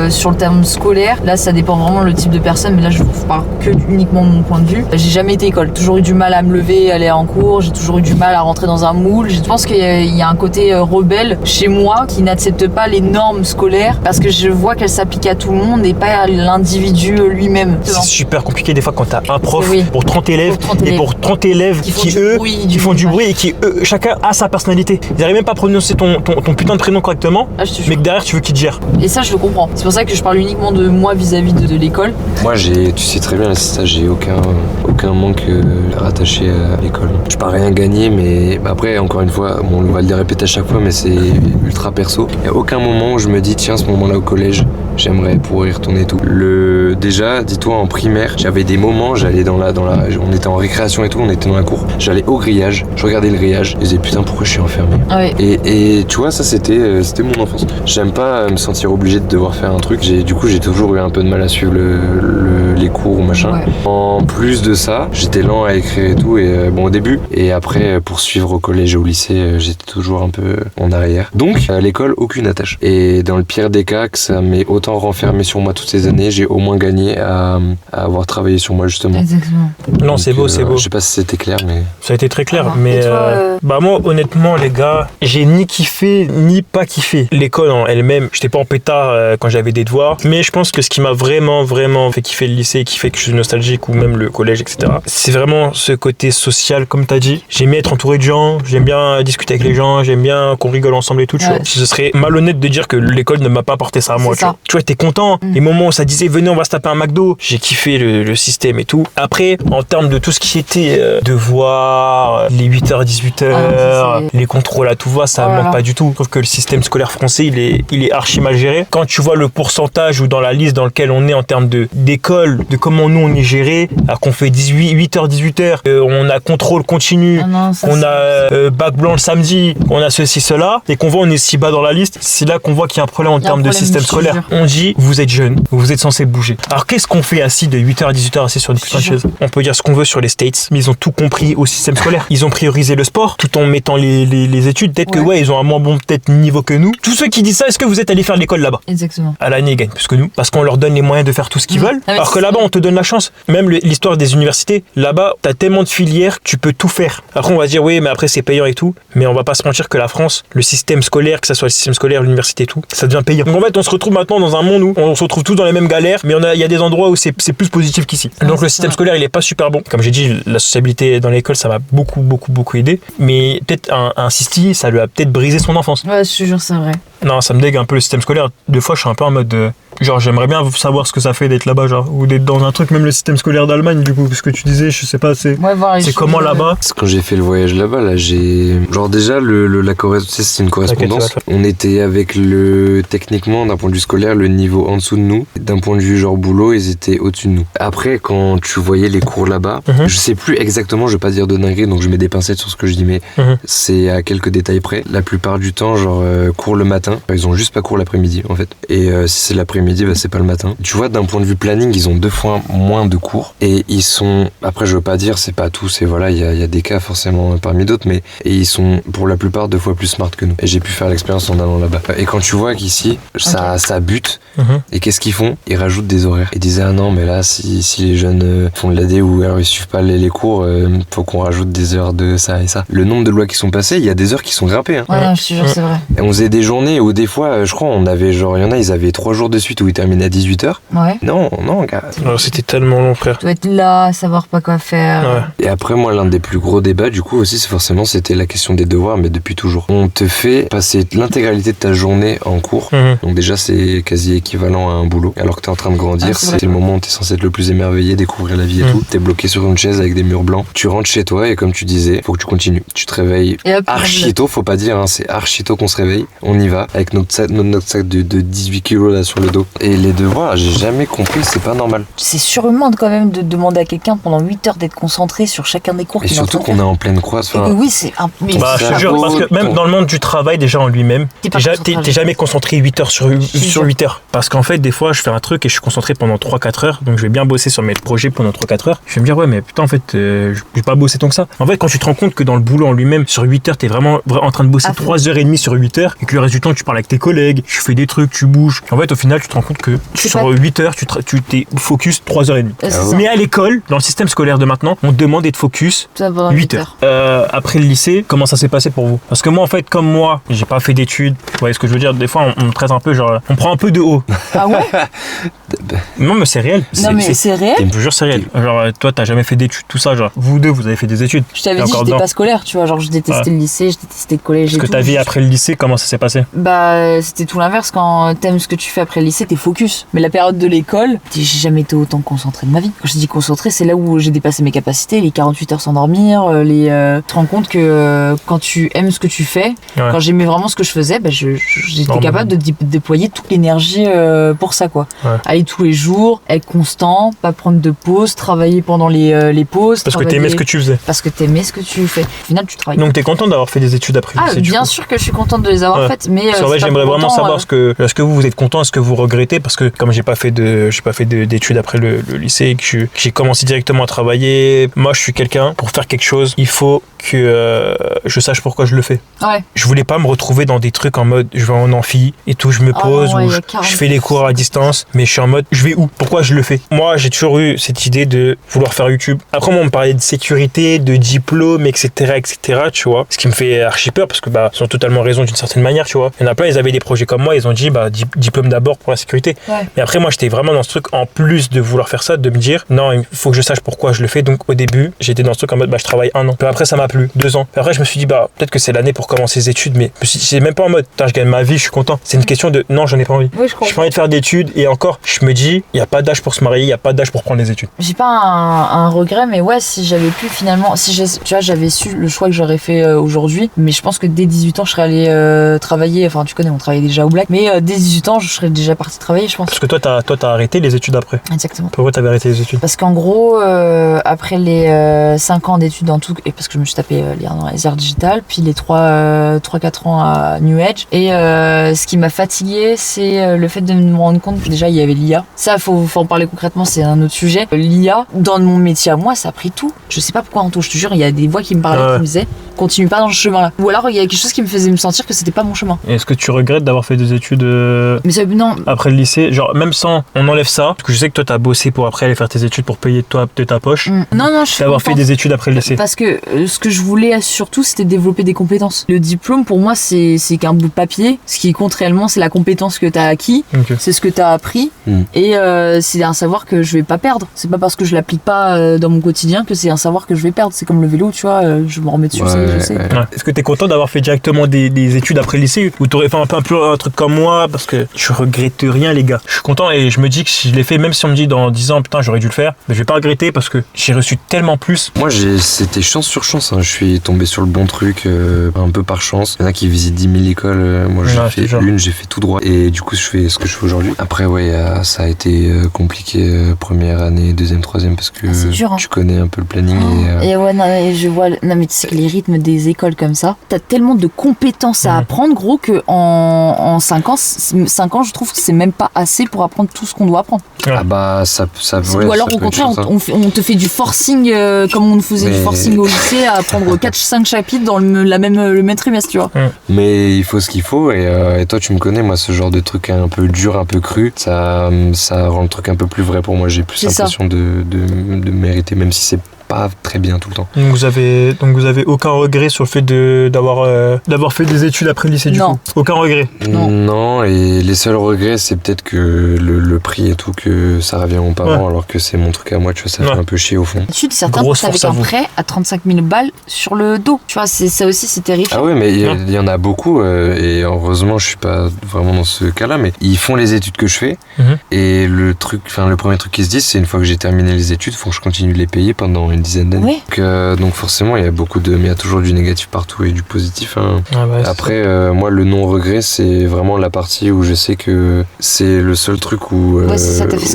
sur le terme scolaire, là, ça dépend vraiment le type de personne, mais là, je parle que uniquement de mon point de vue. J'ai jamais été école. Toujours eu du mal à me lever, aller en cours. J'ai toujours eu du mal à rentrer dans un moule. Je pense qu'il y a un côté rebelle chez moi qui n'accepte pas les normes scolaires parce que je vois qu'elles s'appliquent à tout le monde et pas à l'individu lui-même. C'est super compliqué des fois quand t'as un prof pour 30 élèves et pour 30 élèves qui font du bruit et qui chacun a sa personnalité. Ils n'arrivent même pas à prononcer ton putain de prénom correctement, mais que derrière tu veux qu'il te gère. Et ça je le comprends. C'est pour ça que je parle uniquement de moi vis-à-vis de l'école. Moi tu sais très bien, c'est ça, j'ai aucun manque rattaché à l'école. Je pars rien gagner, mais après encore une fois, on va le répéter à chaque fois, mais c'est ultra perso. Il n'y a aucun moment où je me dis tiens, ce moment-là au collège, j'aimerais pouvoir y retourner et tout. Déjà, dis-toi, en primaire, j'avais des moments, j'allais on était en récréation et tout, on était dans la cour, j'allais au grillage, je regardais le grillage, et je disais putain pourquoi je suis enfermé. Ouais. Et tu vois, ça c'était mon enfance. J'aime pas me sentir obligé de devoir faire un truc, du coup j'ai toujours eu un peu de mal à suivre les cours ou machin. Ouais. En plus de ça, j'étais lent à écrire et tout, et bon au début, et après pour suivre au collège et au lycée, j'étais toujours un peu en arrière. Donc à l'école, aucune attache. Et dans le pire des cas, que ça m'ait autant renfermé sur moi toutes ces années, j'ai au moins gagné à avoir travaillé sur moi justement. Exactement. Non, donc, c'est beau, c'est beau. Je sais pas si c'était clair, mais... Ça a été très clair, mais bah moi honnêtement les gars, j'ai ni kiffé ni pas kiffé. L'école en elle-même, j'étais pas en pétard quand j'avais des devoirs, mais je pense que ce qui m'a vraiment fait kiffer le lycée, qui fait que je suis nostalgique, ou même le collège, etc., c'est vraiment ce côté social, comme t'as dit. J'aime bien être entouré de gens, j'aime bien discuter avec les gens, j'aime bien qu'on rigole ensemble et tout, tu vois. Ce serait malhonnête de dire que l'école ne m'a pas apporté ça à moi, tu vois, t'es content. Les moments où ça disait venez on va se taper un McDo, j'ai kiffé le système et tout. Après, en termes de tout ce qui était devoirs, les 8h, 18h, les contrôles à tout va, ça manque pas du tout. Je trouve que le système scolaire français, il est archi mal géré. Quand tu vois le pourcentage ou dans la liste dans lequel on est en termes d'école, de comment nous on est géré, alors qu'on fait 8h, 18h, on a contrôle continu, on a bac blanc le samedi, on a ceci, cela, et qu'on voit on est si bas dans la liste, c'est là qu'on voit qu'il y a un problème en termes de système scolaire. On dit, vous êtes jeune, vous êtes censé bouger. Alors qu'est-ce qu'on fait assis de 8h à 18h assis sur des petites chaises? On peut dire ce qu'on veut sur les States, mais ils ont tout compris au système scolaire. Ils ont priorisé le sport tout en mettant les études. Peut-être que ils ont un moins bon peut-être niveau que nous. Tous ceux qui disent ça, est-ce que vous êtes allés faire l'école là-bas? Exactement. À l'année, ils gagnent plus que nous parce qu'on leur donne les moyens de faire tout ce qu'ils veulent. Alors que là-bas, on te donne la chance. Même l'histoire des universités, là-bas, t'as tellement de filières, tu peux tout faire. Après, on va dire oui, mais après c'est payant et tout. Mais on va pas se mentir que la France, le système scolaire, que ça soit le système scolaire, l'université et tout, ça devient payant. Donc en fait, on se retrouve maintenant dans un monde où on se retrouve tous dans les mêmes galères, mais il y a des endroits où c'est plus positif qu'ici. Donc le système scolaire, il est pas super bon. Comme j'ai dit, la sociabilité dans l'école, ça m'a beaucoup aidé. Mais peut-être un Sisti, ça lui a peut-être brisé son enfance. Ouais, je te jure, c'est vrai. Non, ça me dégue un peu le système scolaire. Des fois, je suis un peu en mode genre, j'aimerais bien savoir ce que ça fait d'être là-bas, genre, ou d'être dans un truc, même le système scolaire d'Allemagne, du coup, ce que tu disais, je sais pas, c'est comment là-bas. Quand j'ai fait le voyage là-bas, là, genre déjà, la correspondance, c'est une correspondance. On était avec techniquement, d'un point de vue scolaire, le niveau en dessous de nous. D'un point de vue genre boulot, ils étaient au-dessus de nous. Après, quand tu voyais les cours là-bas, je sais plus exactement, je vais pas dire de dinguerie, donc je mets des pincettes sur ce que je dis, mais c'est à quelques détails près. La plupart du temps, genre, cours le matin, ils ont juste pas cours l'après-midi, en fait. Et si c'est l'après-midi, bah, c'est pas le matin. Tu vois, d'un point de vue planning, ils ont 2 fois moins de cours. Et ils sont, après, je veux pas dire, c'est pas tous, et voilà, il y a des cas forcément parmi d'autres, mais ils sont pour la plupart 2 fois plus smart que nous. Et j'ai pu faire l'expérience en allant là-bas. Et quand tu vois qu'ici, ça bute, et qu'est-ce qu'ils font? Ils rajoutent des horaires. Ils disaient, ah non, mais là, si les jeunes font de l'AD ou alors ils suivent pas les cours, faut qu'on rajoute des heures de ça et ça. Le nombre de lois qui sont passées, il y a des heures qui sont grimpées. Ouais, je te jure, c'est vrai. Et on faisait des journées où des fois, je crois, on avait genre, il y en a, ils avaient 3 jours de suite où ils terminaient à 18h. Ouais. Non, gars. Alors, c'était tellement long, frère. Tu dois être là, savoir pas quoi faire. Ouais. Et après, moi, l'un des plus gros débats, du coup, aussi, c'était la question des devoirs, mais depuis toujours. On te fait passer l'intégralité de ta journée en cours. Donc déjà, c'est quasi équivalent à un boulot. Alors que t'es en train de grandir, c'est le moment où t'es censé être le plus émerveillé, découvrir la vie et tout. T'es bloqué sur une chaise avec des murs blancs. Tu rentres chez toi et comme tu disais, faut que tu continues. Tu te réveilles archi tôt, faut pas dire, hein, c'est archi tôt qu'on se réveille. On y va avec notre sac de 18 kilos là sur le dos. Et les devoirs, j'ai jamais compris, c'est pas normal. C'est surhumain quand même de demander à quelqu'un pendant 8 heures d'être concentré sur chacun des cours. Et surtout qu'on est en pleine croix. Oui, c'est un peu. Bah, je te jure, parce que même dans le monde du travail, déjà en lui-même, t'es jamais concentré 8 heures sur 8 heures. Parce qu'en fait, des fois, je fais un truc et je suis concentré pendant 3-4 heures. Donc, je vais bien bosser sur mes projets pendant 3-4 heures. Je vais me dire, ouais, mais putain, en fait, je vais pas bosser tant que ça. En fait, quand tu te rends compte que dans le boulot en lui-même, sur 8 heures, t'es vraiment en train de bosser 3h30 sur 8 heures et que le reste du temps, tu parles avec tes collègues, tu fais des trucs, tu bouges. En fait, au final, tu te rends compte que sur 8 heures, tu t'es focus 3h30. Mais à l'école, dans le système scolaire de maintenant, on te demande d'être focus 8 heures. Après le lycée, comment ça s'est passé pour vous? Parce que moi, en fait, comme moi, j'ai pas fait d'études. Vous voyez ce que je veux dire? Des fois, on me traite un peu genre, on prend un peu de haut. Ah ouais? Non, mais c'est réel. Non, mais c'est réel? Je te jure, c'est réel. Genre, toi, t'as jamais fait d'études, tout ça, genre, vous deux, vous avez fait des études. Je t'avais dit, j'étais pas scolaire, tu vois, genre, je détestais le lycée, je détestais le collège. Ce que ta vie après le lycée, comment ça s'est passé? Bah, c'était tout l'inverse. Quand t'aimes ce que tu fais après le lycée, t'es focus. Mais la période de l'école, j'ai jamais été autant concentré de ma vie. Quand je dis concentré, c'est là où j'ai dépassé mes capacités, les 48 heures sans dormir, tu te rends compte que quand tu aimes ce que tu fais, quand j'aimais vraiment ce que je faisais, bah, j'étais capable de déployer toute l'énergie pour ça, quoi. Ouais. Aller tous les jours, être constant, pas prendre de pause, travailler pendant les pauses. Parce que t'aimais ce que tu faisais. Parce que t'aimais ce que tu fais. Au final, tu travailles. Donc t'es content d'avoir fait des études après le lycée, du bien coup. sûr que je suis contente de les avoir faites, mais En vrai, j'aimerais vraiment savoir est-ce que vous êtes content, est-ce que vous regrettez, parce que comme j'ai pas fait d'études après le lycée et que j'ai commencé directement à travailler, moi je suis quelqu'un, pour faire quelque chose, il faut que je sache pourquoi je le fais. Ouais. Je voulais pas me retrouver dans des trucs en mode je vais en amphi et tout, je me pose ou je fais les cours à distance, mais je suis en mode je vais où, pourquoi je le fais. Moi j'ai toujours eu cette idée de vouloir faire YouTube. Après moi on me parlait de sécurité, de diplôme, etc., tu vois, ce qui me fait archi peur parce que ils ont totalement raison d'une certaine manière, tu vois. Il y en a plein, ils avaient des projets comme moi, ils ont dit diplôme d'abord pour la sécurité. Ouais. Mais après moi j'étais vraiment dans ce truc, en plus de vouloir faire ça, de me dire non, il faut que je sache pourquoi je le fais. Donc au début j'étais dans ce truc en mode je travaille 1 an, puis après ça m'a plu 2 ans, puis après je me suis dit peut-être que c'est l'année pour commencer les études, mais c'est même pas en mode je gagne ma vie, je suis content. C'est une question de non, j'en ai pas envie. Oui, je comprends. J'ai pas envie de faire d'études, et encore je me dis il y a pas d'âge pour se marier, il y a pas d'âge pour prendre les études. J'ai pas un regret, mais ouais, si j'avais pu finalement, j'avais su le choix que j'aurais fait aujourd'hui, mais je pense que dès 18 ans je serais allée travailler, enfin tu connais, on travaillait déjà au Black, mais dès 18 ans je serais déjà partie travailler, je pense. Parce que toi t'as arrêté les études après. Exactement. Pourquoi t'avais arrêté les études? Parce qu'en gros, après les 5 ans d'études en tout, et parce que je me suis tapé les arts digitales, puis les 3-4 ans à New Edge, et ce qui m'a fatiguée, c'est le fait de me rendre compte que déjà il y avait l'IA. Ça, faut en parler concrètement, c'est un autre sujet. L'IA, dans mon métier à moi, ça a pris tout. Je sais pas pourquoi, Anto, je te jure, il y a des voix qui me parlaient, qui me disaient continue pas dans ce chemin-là. Ou alors il y a quelque chose qui me faisait me sentir que c'était pas mon chemin. Et est-ce que tu regrettes d'avoir fait des études Mais ça, non. après le lycée, genre même sans on enlève ça, parce que je sais que toi t'as bossé pour après aller faire tes études pour payer de ta poche. Non, je suis d'avoir fait contente. des études après le lycée. Parce que ce que je voulais surtout, c'était développer des compétences. Le diplôme, pour moi, c'est qu'un bout de papier. Ce qui compte réellement, c'est la compétence que t'as acquis, c'est ce que t'as appris, et c'est un savoir que je vais pas perdre. C'est pas parce que je l'applique pas dans mon quotidien que c'est un savoir que je vais perdre. C'est comme le vélo, tu vois, je me remets dessus, je sais. Ouais. Est-ce que t'es content d'avoir fait directement des études après le lycée, ou t'aurais fait un peu un truc comme moi, parce que je regrette rien, les gars. Je suis content et je me dis que si je l'ai fait, même si on me dit dans 10 ans putain j'aurais dû le faire, mais je vais pas regretter parce que j'ai reçu tellement plus. Moi c'était chance sur chance, hein. Je suis tombé sur le bon truc un peu par chance. Il y en a qui visitent 10 000 écoles, moi j'ai fait j'ai fait tout droit, et du coup je fais ce que je fais aujourd'hui. Après ça a été compliqué première année, deuxième, troisième, parce que dur, hein. tu connais un peu le planning. Et ouais, non, je vois, non mais tu sais que les rythmes des écoles comme ça, t'as tellement de compétences à apprendre, gros, que en 5 ans, je trouve que c'est même pas assez pour apprendre tout ce qu'on doit apprendre. Ah ça ou alors au contraire on te fait du forcing comme on nous faisait du forcing au lycée à apprendre 4-5 chapitres dans le même trimestre, tu vois. Mais il faut ce qu'il faut, et toi tu me connais, moi ce genre de truc un peu dur, un peu cru, ça rend le truc un peu plus vrai pour moi. J'ai plus l'impression de mériter, même si c'est pas très bien tout le temps. Donc vous avez aucun regret sur le fait d'avoir fait des études après le lycée, du coup? Aucun regret? Non, et les seuls regrets, c'est peut-être que le prix et tout, que ça revient aux parents, alors que c'est mon truc à moi, tu vois, ça fait un peu chier au fond. Études, certains passent avec un prêt à 35 000 balles sur le dos, tu vois, ça aussi c'est terrifiant. Ah ouais, mais il y en a beaucoup, et heureusement je suis pas vraiment dans ce cas-là, mais ils font les études que je fais, et le premier truc qu'ils se disent, c'est une fois que j'ai terminé les études, faut que je continue de les payer pendant une dizaine d'années. Donc forcément il y a toujours du négatif partout et du positif, hein. Après moi le non-regret, c'est vraiment la partie où je sais que c'est le seul truc où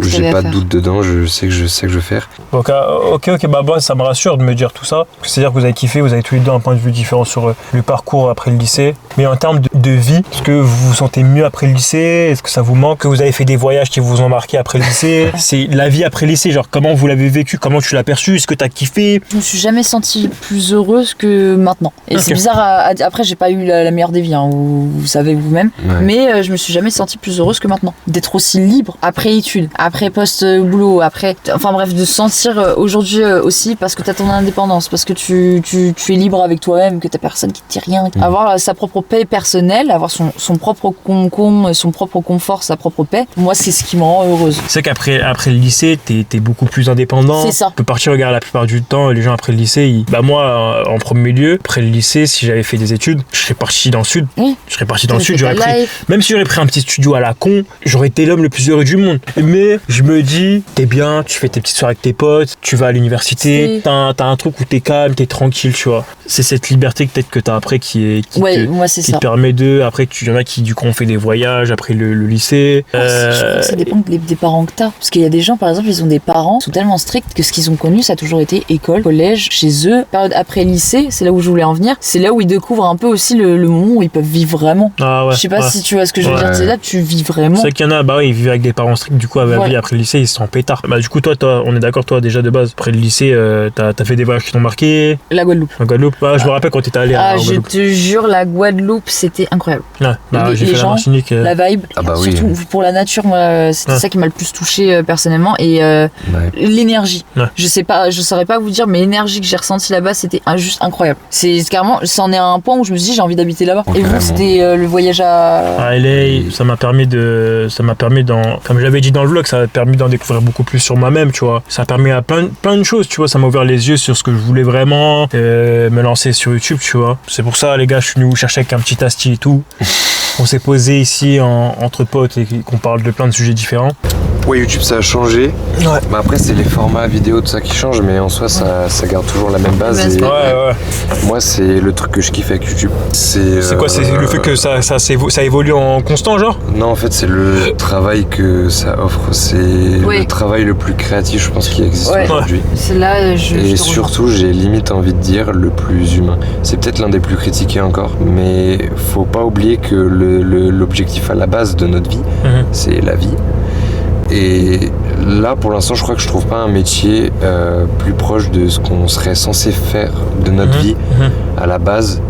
j'ai pas de doute dedans, je sais que je vais faire. Ok, ça me rassure de me dire tout ça. C'est-à-dire que vous avez kiffé, vous avez tous les deux un point de vue différent sur le parcours après le lycée. Mais en termes de vie, est-ce que vous vous sentez mieux après le lycée? Est-ce que ça vous manque? Que vous avez fait des voyages qui vous ont marqué après le lycée? C'est la vie après le lycée, genre comment vous l'avez vécu? Comment tu l'as perçu? Est-ce que t'as kiffé? Je me suis jamais sentie plus heureuse que maintenant. Et c'est bizarre, après j'ai pas eu la meilleure des vies, hein, vous savez vous-même, mais je me suis jamais sentie plus heureuse que maintenant. D'être aussi libre après études, après post-boulot, enfin bref, de se sentir aujourd'hui aussi parce que t'as ton indépendance, parce que tu es libre avec toi-même, que t'as personne qui te dit rien. Avoir sa propre paix personnelle, avoir son propre concon, son propre confort, sa propre paix, moi c'est ce qui me rend heureuse. C'est qu'après le lycée, t'es beaucoup plus indépendant. C'est ça. Tu peux partir regarder la plupart plupart du temps, les gens après le lycée, moi, en premier lieu, après le lycée, si j'avais fait des études, je serais parti dans le sud. Je serais parti dans le sud, même si j'aurais pris un petit studio à la con, j'aurais été l'homme le plus heureux du monde. Mais je me dis, t'es bien, tu fais tes petites soirées avec tes potes, tu vas à l'université, t'as un truc où t'es calme, t'es tranquille, tu vois. C'est cette liberté peut-être que t'as après qui te permet de. Après, il y en a qui du coup ont fait des voyages après le lycée. Je crois que ça dépend des parents que t'as. Parce qu'il y a des gens, par exemple, ils ont des parents qui sont tellement stricts que ce qu'ils ont connu, ça a toujours été école, collège, chez eux. Période après lycée, c'est là où je voulais en venir. C'est là où ils découvrent un peu aussi le moment où ils peuvent vivre vraiment. Ah ouais. Je sais pas si tu vois ce que je veux dire. C'est là tu vis vraiment. C'est vrai qu'il y en a, ils vivent avec des parents stricts, du coup, après le lycée, ils se sentent pétards. Du coup, toi, on est d'accord, toi, déjà de base, après le lycée, t'as fait des voyages qui t'ont marqué. La Guadeloupe. Je me rappelle quand t'étais allé à je te jure, la Guadeloupe, c'était incroyable. J'ai fait la Martinique. La vibe, surtout pour la nature, moi, c'était ça qui m'a le plus touché personnellement. Et l'énergie. Je saurais pas vous dire, mais l'énergie que j'ai ressentie là-bas, c'était juste incroyable. C'est carrément, c'en est à un point où je me suis dit, j'ai envie d'habiter là-bas. Et vous, c'était le voyage à LA. Ça m'a permis comme j'avais dit dans le vlog, ça m'a permis d'en découvrir beaucoup plus sur moi-même, tu vois. Ça a permis à plein de choses, tu vois. Ça m'a ouvert les yeux sur ce que je voulais vraiment, me lancer sur YouTube, tu vois. C'est pour ça, les gars, je suis venu vous chercher avec un petit asti et tout. On s'est posé ici entre potes et qu'on parle de plein de sujets différents. Ouais, YouTube ça a changé. Mais après c'est les formats vidéo tout ça qui changent, mais en soi ça garde toujours la même base. Moi c'est le truc que je kiffe avec YouTube. C'est quoi, c'est le fait que ça évolue en constant, genre? Non, en fait c'est le travail que ça offre. C'est le travail le plus créatif, je pense, qui existe aujourd'hui. C'est là et surtout j'ai limite envie de dire le plus humain. C'est peut-être l'un des plus critiqués encore, mais faut pas oublier que l'objectif à la base de notre vie, c'est la vie. Et là, pour l'instant, je crois que je trouve pas un métier plus proche de ce qu'on serait censé faire de notre vie à la base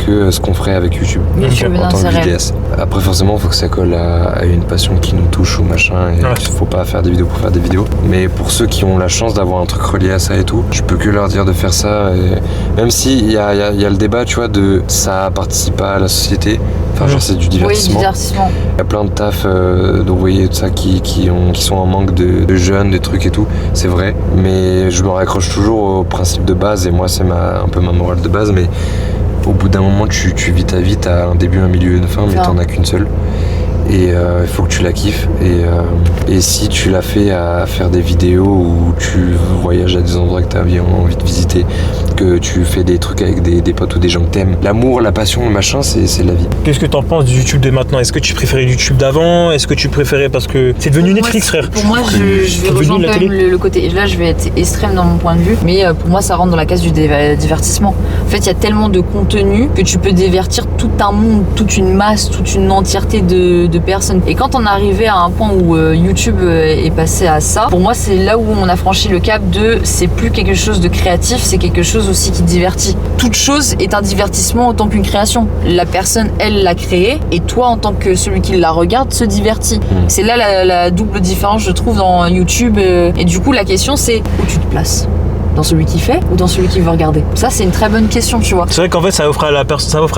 que ce qu'on ferait avec YouTube en tant que vidéaste. Après, forcément, il faut que ça colle à une passion qui nous touche ou machin. Et il faut pas faire des vidéos pour faire des vidéos. Mais pour ceux qui ont la chance d'avoir un truc relié à ça et tout, je peux que leur dire de faire ça. Et même si il y a le débat, tu vois, de ça participe pas à la société. Enfin, genre, c'est du divertissement. Il y a plein de taf d'envoyer tout ça qui sont en manque de jeunes, de trucs et tout. C'est vrai. Mais je me raccroche toujours au principe de base. Et moi, c'est un peu ma morale de base. Mais au bout d'un moment, tu vis ta vie, t'as un début, un milieu, une fin, mais t'en as qu'une seule. Et il faut que tu la kiffes. Et si tu l'as fait à faire des vidéos où tu voyages à des endroits que tu as envie de visiter, que tu fais des trucs avec des potes ou des gens que t'aimes, l'amour, la passion, le machin, c'est la vie. Qu'est-ce que t'en penses du YouTube de maintenant? Est-ce que tu préférais YouTube d'avant? Est-ce que tu préférais parce que c'est devenu Netflix, frère? Pour moi, je vais rejoindre quand même le côté. Et là, je vais être extrême dans mon point de vue, mais pour moi, ça rentre dans la case du divertissement. En fait, il y a tellement de contenu que tu peux divertir tout un monde, toute une masse, toute une entièreté de personnes. Et quand on est arrivé à un point où YouTube est passé à ça, pour moi c'est là où on a franchi le cap de c'est plus quelque chose de créatif, c'est quelque chose aussi qui divertit. Toute chose est un divertissement autant qu'une création. La personne, elle l'a créée et toi en tant que celui qui la regarde se divertit. C'est là la double différence, je trouve, dans YouTube. Et du coup la question c'est où tu te places? Dans celui qui fait ou dans celui qui veut regarder? Ça, c'est une très bonne question, tu vois. C'est vrai qu'en fait, ça offre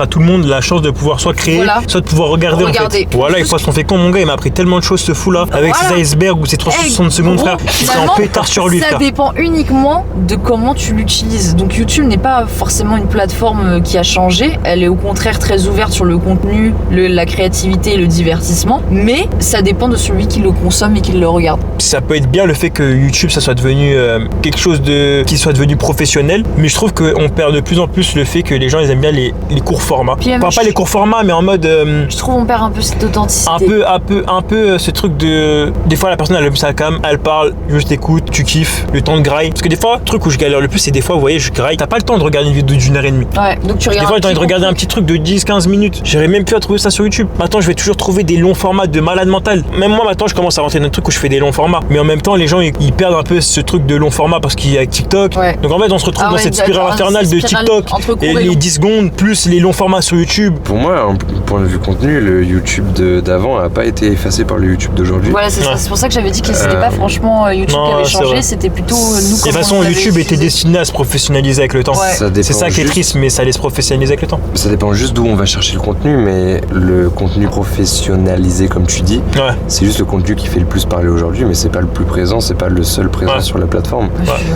à tout le monde la chance de pouvoir soit créer, soit de pouvoir regarder. En fait. Voilà, il faut son fait con, mon gars, il m'a appris tellement de choses, ce fou-là, avec ses icebergs ou ses 360 secondes, frère. Il serait en pétard sur lui, frère. Ça dépend uniquement de comment tu l'utilises. Donc, YouTube n'est pas forcément une plateforme qui a changé. Elle est au contraire très ouverte sur le contenu, la créativité et le divertissement. Mais ça dépend de celui qui le consomme et qui le regarde. Ça peut être bien le fait que YouTube, ça soit devenu quelque chose qui soit devenu professionnel, mais je trouve qu'on perd de plus en plus le fait que les gens ils aiment bien les courts formats. Pas les courts formats, mais en mode. Je trouve on perd un peu cette authenticité. Un peu ce truc de. Des fois la personne elle aime sa cam, elle parle, juste écoute, tu kiffes, le temps de graille. Parce que des fois, le truc où je galère le plus, c'est des fois, vous voyez, je graille, t'as pas le temps de regarder une vidéo d'1h30. Ouais, donc tu regardes. Des fois, j'ai envie de regarder un petit truc de 10-15 minutes. J'aurais même pu à trouver ça sur YouTube. Maintenant, je vais toujours trouver des longs formats de malade mental. Même moi, maintenant, je commence à rentrer dans un truc où je fais des longs formats. Mais en même temps, les gens ils perdent un peu ce truc de long format parce qu'il y a TikTok. TikTok. Ouais. Donc en fait, on se retrouve dans cette spirale infernale de TikTok et les 10 secondes plus les longs formats sur YouTube. Pour moi, point de vue contenu, le YouTube d'avant a pas été effacé par le YouTube d'aujourd'hui. Voilà, c'est ça. C'est pour ça que j'avais dit que c'était pas franchement YouTube qui avait changé, c'était plutôt nous. De toute façon, YouTube était destiné à se professionnaliser avec le temps. Ouais. C'est ça qui est triste, mais ça allait se professionnaliser avec le temps. Ça dépend juste d'où on va chercher le contenu, mais le contenu professionnalisé, comme tu dis, c'est juste le contenu qui fait le plus parler aujourd'hui, mais c'est pas le plus présent, c'est pas le seul présent sur la plateforme.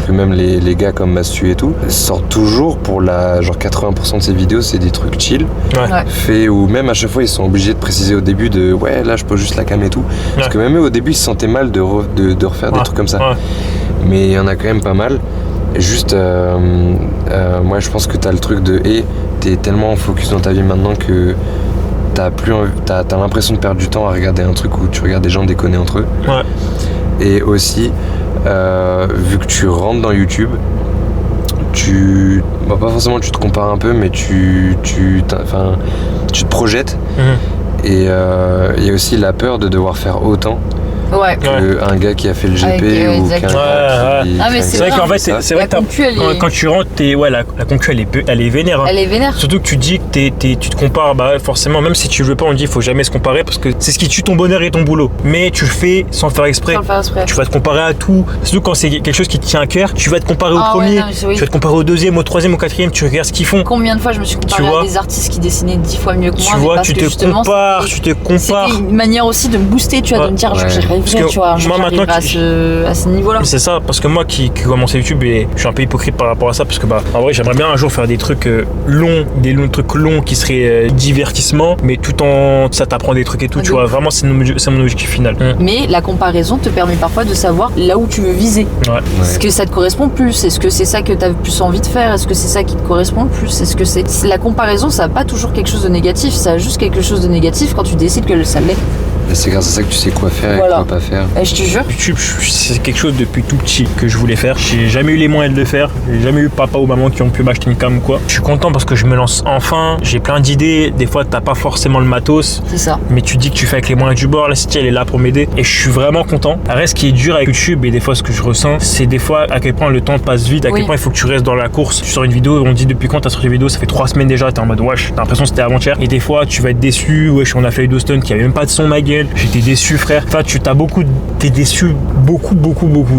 Que même les gars comme Mastu et tout sortent toujours pour genre 80% de ces vidéos, c'est des trucs chill, faits où même à chaque fois ils sont obligés de préciser au début de ouais, là je pose juste la cam et tout. Parce que même eux au début ils se sentaient mal de refaire des trucs comme ça. Mais il y en a quand même pas mal. Juste, moi je pense que t'as le truc de t'es tellement en focus dans ta vie maintenant que t'as l'impression de perdre du temps à regarder un truc où tu regardes des gens déconner entre eux. Et aussi, vu que tu rentres dans YouTube, pas forcément tu te compares un peu, mais tu te projettes. Et il y a aussi la peur de devoir faire autant qu'un gars qui a fait le GP ou qu'un gars qui... Ah mais c'est vrai qu'en fait, c'est vrai que quand tu rentres, la concu elle est vénère. Elle est vénère. Surtout que tu dis que tu te compares, forcément, même si tu veux pas, on dit il faut jamais se comparer parce que c'est ce qui tue ton bonheur et ton boulot. Mais tu le fais sans le faire exprès. Tu vas te comparer à tout. Surtout quand c'est quelque chose qui te tient à cœur, tu vas te comparer au premier, tu vas te comparer au deuxième, au troisième, au quatrième, tu regardes ce qu'ils font. Combien de fois je me suis comparé à des artistes qui dessinaient 10 fois mieux que moi. Tu vois, tu te compares. C'était une manière aussi de me booster, tu vois, de me dire j'ai rêvé, tu vois, moi maintenant à ce niveau-là. C'est ça, parce que moi qui commence YouTube et je suis un peu hypocrite par rapport à ça, parce que en vrai j'aimerais bien un jour faire des trucs longs, trucs longs qui seraient divertissement, mais tout en ça t'apprend des trucs et tout, tu vois, vraiment c'est mon objectif final. Mais la comparaison te permet parfois de savoir là où tu veux viser. Est-ce que ça te correspond plus? Est-ce que c'est ça que tu as plus envie de faire? Est-ce que c'est ça qui te correspond le plus? Est-ce que c'est la comparaison, ça n'a pas toujours quelque chose de négatif, ça a juste quelque chose de négatif quand tu décides que ça l'est. Et c'est grâce à ça que tu sais quoi faire et quoi pas faire. Et je te jure. YouTube, c'est quelque chose depuis tout petit que je voulais faire. J'ai jamais eu les moyens de le faire. J'ai jamais eu papa ou maman qui ont pu m'acheter une cam ou quoi. Je suis content parce que je me lance enfin. J'ai plein d'idées. Des fois, t'as pas forcément le matos. C'est ça. Mais tu dis que tu fais avec les moyens du bord. La City, elle est là pour m'aider. Et je suis vraiment content. Après, ce qui est dur avec YouTube et des fois ce que je ressens, c'est des fois à quel point le temps passe vite, à quel point il faut que tu restes dans la course. Tu sors une vidéo, on dit depuis quand t'as sorti une vidéo, ça fait 3 semaines déjà. T'es en mode wesh, t'as l'impression que c'était avant-hier. Et des fois, tu vas être déçu. Wesh, on a fait d'Austin qui avait même pas de son, ma gueule. J'étais déçu, frère. Enfin, t'es déçu beaucoup,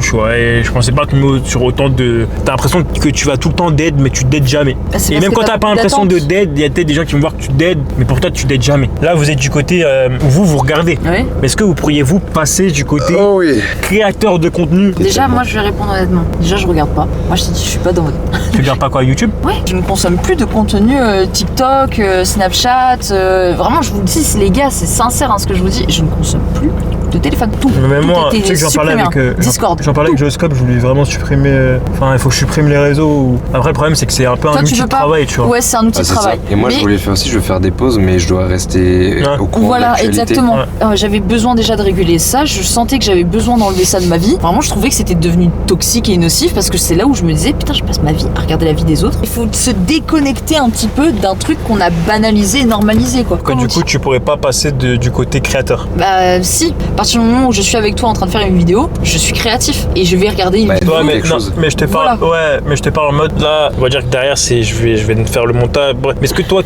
tu vois. Et je pensais pas que sur autant de. T'as l'impression que tu vas tout le temps dead, mais tu dead jamais. Et même quand t'as pas l'impression de dead, il y a peut-être des gens qui vont voir que tu dead, mais pour toi, tu dead jamais. Là, vous êtes du côté où vous regardez. Mais est-ce que vous pourriez passer du côté créateur de contenu? Déjà, moi, je vais répondre honnêtement. Déjà, je regarde pas. Moi, je te dis, je suis pas dans mode. Tu regardes pas quoi, YouTube? Ouais. Je ne consomme plus de contenu TikTok, Snapchat. Vraiment, je vous le dis, les gars, c'est sincère ce que je vous dis. Je ne consomme plus de téléphone, tout. Mais moi, tu sais que j'en parlais avec Discord. J'en parlais avec Joescope, je voulais vraiment supprimer. Enfin, il faut que je supprime les réseaux. Après, le problème, c'est que c'est un peu un outil de travail, tu vois. Ouais, c'est un outil de travail. Et moi, je voulais le faire aussi, je veux faire des pauses, mais je dois rester au courant. Voilà, exactement. J'avais besoin déjà de réguler ça. Je sentais que j'avais besoin d'enlever ça de ma vie. Vraiment, je trouvais que c'était devenu toxique et nocif parce que c'est là où je me disais, putain, je passe ma vie à regarder la vie des autres. Il faut se déconnecter un petit peu d'un truc qu'on a banalisé et normalisé, quoi. Du coup, tu pourrais pas passer du côté créateur? Bah, si. À partir du moment où je suis avec toi en train de faire une vidéo, je suis créatif et je vais regarder une vidéo. Mais je te parle, mais je te parle en mode là, on va dire que derrière je vais faire le montage. Bref. Mais est-ce que toi,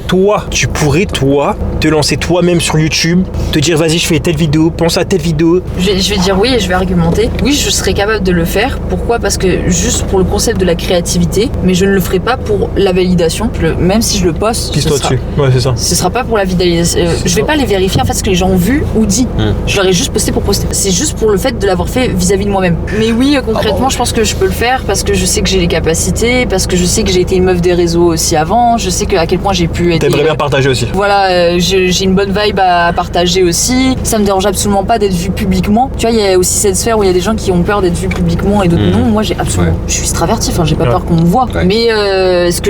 tu pourrais te lancer toi-même sur YouTube, te dire vas-y je fais telle vidéo, pense à telle vidéo? Je vais dire oui et je vais argumenter. Oui, je serais capable de le faire. Pourquoi? Parce que juste pour le concept de la créativité, mais je ne le ferai pas pour la validation. Même si je le poste, dessus. Ouais, c'est ça. Ce sera pas pour la validation. Je vais pas les vérifier en fait ce que les gens ont vu ou dit. Je leur ai juste posté pour poster. C'est juste pour le fait de l'avoir fait vis-à-vis de moi-même. Mais oui, concrètement, je pense que je peux le faire parce que je sais que j'ai les capacités, parce que je sais que j'ai été une meuf des réseaux aussi avant, je sais à quel point j'ai pu être. T'aimerais bien partager aussi. Voilà, j'ai une bonne vibe à partager aussi. Ça me dérange absolument pas d'être vue publiquement. Tu vois, il y a aussi cette sphère où il y a des gens qui ont peur d'être vus publiquement et d'autres non. Moi, j'ai absolument. Je suis extravertie, j'ai pas peur qu'on me voit. Mais ce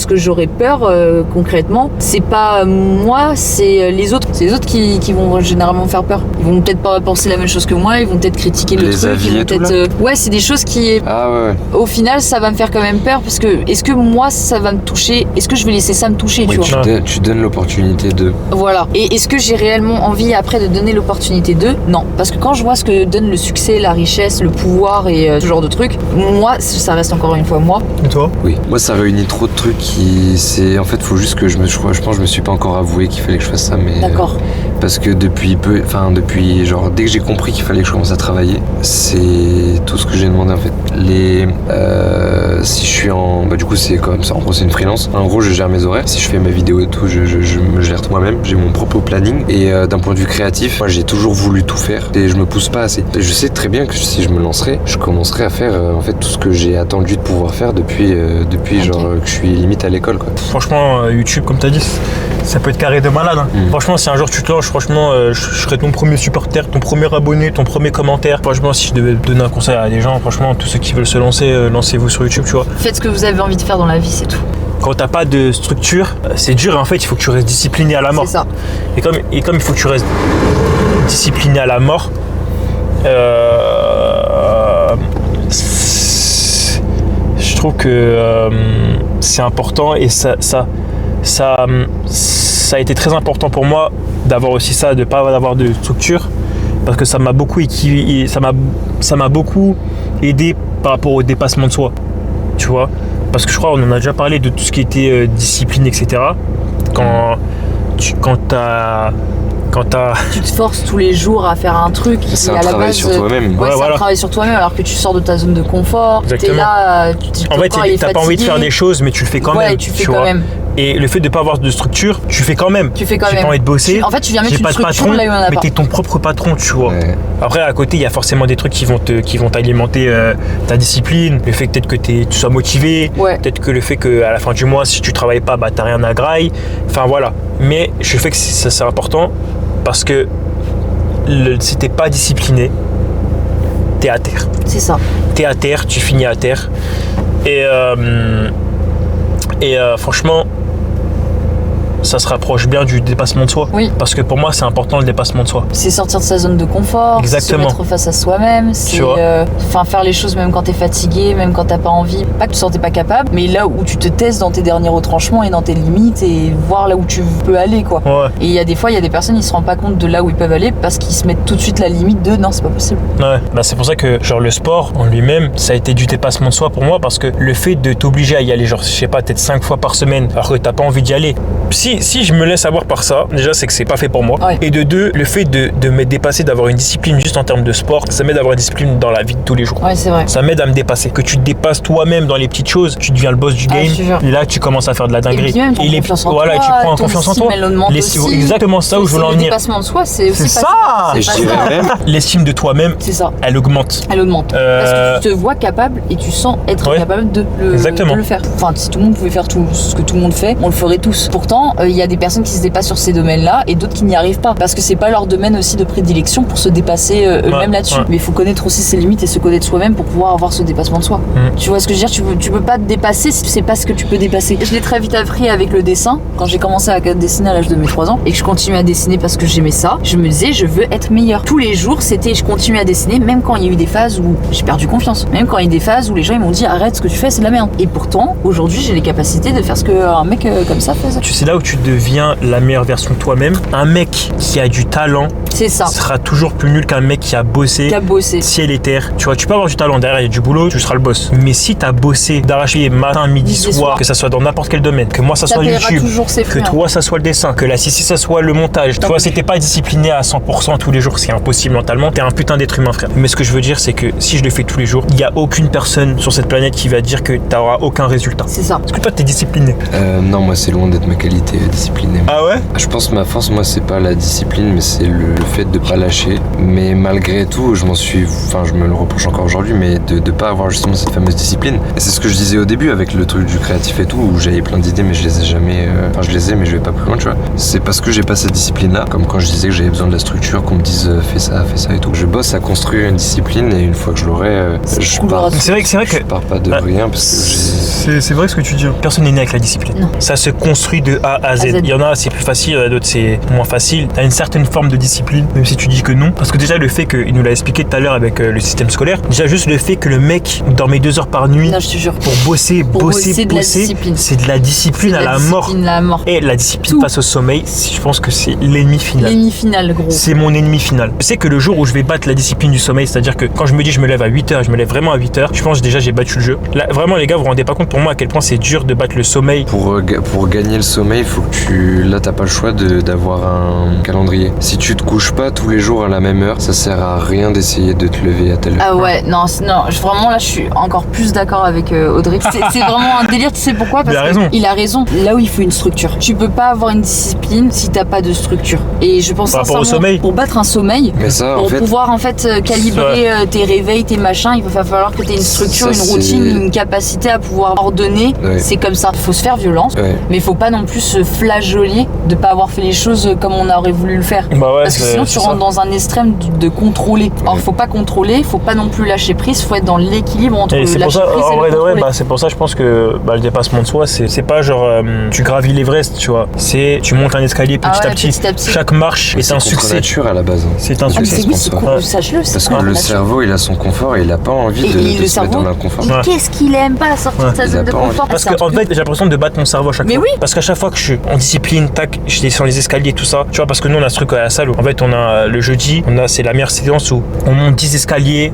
que j'aurais peur concrètement, c'est pas moi, c'est les autres. C'est les autres qui vont généralement vraiment me faire peur. Ils vont peut-être pas penser la même chose que moi, ils vont peut-être critiquer le Les truc, avis ils vont et tout, peut-être. Ouais, c'est des choses qui. Ah ouais. Au final, ça va me faire quand même peur parce que est-ce que moi ça va me toucher? Est-ce que je vais laisser ça me toucher, Oui, tu vois? tu donnes l'opportunité de. Voilà. Et est-ce que j'ai réellement envie après de donner l'opportunité d'eux? Non. Parce que quand je vois ce que donne le succès, la richesse, le pouvoir et ce genre de trucs, moi, ça reste encore une fois moi. Et toi? Oui. Moi, ça réunit trop de trucs qui. C'est. En fait, faut juste que je pense que je me suis pas encore avoué qu'il fallait que je fasse ça, mais. D'accord. Parce que depuis genre dès que j'ai compris qu'il fallait que je commence à travailler, c'est tout ce que j'ai demandé en fait. Si je suis en, du coup c'est comme ça. En gros c'est une freelance. En gros je gère mes horaires. Si je fais mes vidéos et tout, je me gère tout moi-même. J'ai mon propre planning. Et d'un point de vue créatif, moi j'ai toujours voulu tout faire et je me pousse pas assez. Et je sais très bien que si je me lancerais, je commencerais à faire en fait tout ce que j'ai attendu de pouvoir faire depuis genre que je suis limite à l'école quoi. Franchement, YouTube, comme t'as dit, ça peut être carré de malade. Hein. Franchement, si un jour tu te lances, franchement, je serais ton premier supporter, ton premier abonné, ton premier commentaire. Franchement, si je devais donner un conseil à des gens, franchement, tous ceux qui veulent se lancer, lancez-vous sur YouTube, tu vois. Faites ce que vous avez envie de faire dans la vie, c'est tout. Quand t'as pas de structure, c'est dur et en fait, il faut que tu restes discipliné à la mort. C'est ça. Et comme il faut que tu restes discipliné à la mort, je trouve que c'est important et ça a été très important pour moi d'avoir aussi ça, de pas avoir de structure, parce que ça m'a beaucoup aidé par rapport au dépassement de soi, tu vois, parce que je crois on en a déjà parlé de tout ce qui était discipline, etc. Quand tu te forces tous les jours à faire un truc C'est et un à la travail base, sur toi-même. Ouais, c'est voilà. un travail sur toi-même alors que tu sors de ta zone de confort. Exactement. T'es là, tu te dis en fait t'as pas envie de faire des choses mais tu le fais quand même, tu fais tu quand vois. même. Et le fait de pas avoir de structure, tu fais quand même. Tu fais quand J'ai même. pas envie de bosser. En fait, tu viens mettre j'ai une pas de structure patron, là où il y en a mais pas. t'es ton propre patron, tu vois. Ouais. Après, à côté, il y a forcément des trucs qui vont t'alimenter ta discipline, le fait que peut-être que tu sois motivé, Ouais. peut-être que le fait qu'à la fin du mois, si tu travailles pas, bah t'as rien à graille. Enfin voilà. Mais je fais que ça c'est important parce que si t'es pas discipliné, t'es à terre. C'est ça. T'es à terre, tu finis à terre. Et franchement, ça se rapproche bien du dépassement de soi. Oui. Parce que pour moi, c'est important le dépassement de soi. C'est sortir de sa zone de confort, Exactement. se mettre face à soi-même, c'est vois. faire les choses même quand t'es fatigué, même quand t'as pas envie. Pas que tu te sentais pas capable, mais là où tu te testes dans tes derniers retranchements et dans tes limites et voir là où tu peux aller, quoi. Ouais. Et il y a des fois, il y a des personnes, ils se rendent pas compte de là où ils peuvent aller parce qu'ils se mettent tout de suite la limite de non, c'est pas possible. Ouais, bah c'est pour ça que genre le sport en lui-même, ça a été du dépassement de soi pour moi parce que le fait de t'obliger à y aller, genre je sais pas, peut-être 5 fois par semaine alors que t'as pas envie d'y aller. Si je me laisse avoir par ça, déjà c'est que c'est pas fait pour moi. Ouais. Et de deux, le fait de me dépasser, d'avoir une discipline juste en termes de sport, ça m'aide à avoir une discipline dans la vie de tous les jours. Ouais, c'est vrai. Ça m'aide à me dépasser. Que tu te dépasses toi-même dans les petites choses, tu deviens le boss du game. je te jure. Et là, tu commences à faire de la dinguerie. Et puis même, les confiance en voilà, toi, tu prends ton confiance en toi. estime, elle augmente aussi. Exactement ça où je voulais en Le venir. dépassement de soi, c'est aussi C'est pas ça. Et je dirais même, L'estime de toi-même, C'est ça. elle augmente. Elle augmente. Parce que tu te vois capable et tu sens être Ouais. capable de Exactement. le faire. Enfin, si tout le monde pouvait faire tout ce que tout le monde fait, on le ferait tous. Pourtant, il y a des personnes qui se dépassent sur ces domaines-là et d'autres qui n'y arrivent pas. Parce que c'est pas leur domaine aussi de prédilection pour se dépasser eux-mêmes Ouais, là-dessus. ouais. Mais il faut connaître aussi ses limites et se connaître soi-même pour pouvoir avoir ce dépassement de soi. Tu vois ce que je veux dire, tu peux pas te dépasser si tu sais pas ce que tu peux dépasser. Je l'ai très vite appris avec le dessin. Quand j'ai commencé à dessiner à l'âge de mes 3 ans et que je continue à dessiner parce que j'aimais ça, je me disais je veux être meilleure. Tous les jours, c'était je continue à dessiner même quand il y a eu des phases où j'ai perdu confiance. Même quand il y a eu des phases où les gens ils m'ont dit arrête, ce que tu fais c'est de la merde. Et pourtant, aujourd'hui, j'ai les capacités de faire ce qu'un mec comme ça faisait. Tu sais là où tu deviens la meilleure version de toi-même. Un mec qui a du talent C'est ça. sera toujours plus nul qu'un mec qui a bossé. Qui a bossé. Ciel et terre. Tu vois, tu peux avoir du talent, derrière il y a du boulot, tu seras le boss. Mais si t'as bossé d'arracher matin, midi, soir, que ça soit dans n'importe quel domaine, que moi ça Ça soit paiera YouTube, toujours ses que fruits. toi ça soit le dessin, que la Sissi ça soit le montage. Tu vois, si t'es pas discipliné à 100% tous les jours, c'est impossible mentalement, t'es un putain d'être humain, frère. Mais ce que je veux dire, c'est que si je le fais tous les jours, il y a aucune personne sur cette planète qui va dire que t'auras aucun résultat. C'est ça. Est-ce que toi t'es discipliné? non, moi c'est loin d'être ma qualité disciplinée. Ah ouais? Je pense que ma force, moi, c'est pas la discipline, mais c'est le fait de pas lâcher. Mais malgré tout, je me le reproche encore aujourd'hui, mais de pas avoir justement cette fameuse discipline. Et c'est ce que je disais au début avec le truc du créatif et tout, où j'avais plein d'idées, mais je les ai jamais. Enfin, je les ai, mais je vais pas plus loin, tu vois. C'est parce que j'ai pas cette discipline-là, comme quand je disais que j'avais besoin de la structure, qu'on me dise fais ça et tout. Je bosse à construire une discipline et une fois que je l'aurai, je pars. C'est vrai que Je pars pas de rien parce que j'ai. C'est vrai ce que tu dis. Personne n'est né avec la discipline. Non. Ça se construit de A à A à Z. Il y en a, c'est plus facile, il y en a d'autres, c'est moins facile. T'as une certaine forme de discipline, même si tu dis que non. Parce que déjà, le fait qu'il nous l'a expliqué tout à l'heure avec le système scolaire, déjà juste le fait que le mec dormait 2 heures par nuit Non, je te jure. pour bosser, c'est de la discipline. c'est de la discipline à la mort. Et la discipline face au sommeil, je pense que c'est l'ennemi final. L'ennemi final, gros. C'est mon ennemi final. Je sais que le jour où je vais battre la discipline du sommeil, c'est-à-dire que quand je me dis je me lève à 8h, je me lève vraiment à 8h, je pense déjà j'ai battu le jeu. Là, vraiment les gars, vous vous rendez pas compte pour moi à quel point c'est dur de battre le sommeil. Pour gagner le sommeil, faut que tu... Là, t'as pas le choix d'avoir un calendrier. Si tu te couches pas tous les jours à la même heure, ça sert à rien d'essayer de te lever à telle heure. Ah ouais, non, vraiment là je suis encore plus d'accord avec Audrey. C'est vraiment un délire, tu sais pourquoi? Parce qu'il a raison. Là où il faut une structure. Tu peux pas avoir une discipline si t'as pas de structure. Et je pense sincèrement, pour battre un sommeil, mais ça, pour pouvoir en fait calibrer tes réveils, tes machins, il va falloir que t'aies une structure, une routine, une capacité à pouvoir ordonner. Ouais. C'est comme ça. Faut se faire violence, mais faut pas non plus se flageoler de pas avoir fait les choses comme on aurait voulu le faire. Parce que sinon tu rentres dans un extrême de contrôler. Or faut pas contrôler, faut pas non plus lâcher prise, faut être dans l'équilibre entre lâcher prise et le contrôler. C'est pour ça je pense que le dépassement de soi, c'est pas genre tu gravis l'Everest, tu vois. C'est tu montes un escalier petit à petit. Chaque marche est un succès. Nature à la base. C'est un succès. Sache-le. Parce que le cerveau, il a son confort et il a pas envie de se mettre dans l'inconfort. Qu'est-ce qu'il aime pas sortir de sa zone de confort? Parce qu'en fait, j'ai l'impression de battre mon cerveau à chaque fois. Oui. Parce qu'à chaque fois que je suis en discipline, tac, je descends les escaliers, tout ça. Tu vois, parce que nous, on a ce truc à la salle où, en fait, on a le jeudi, c'est la meilleure séance où on monte 10 escaliers,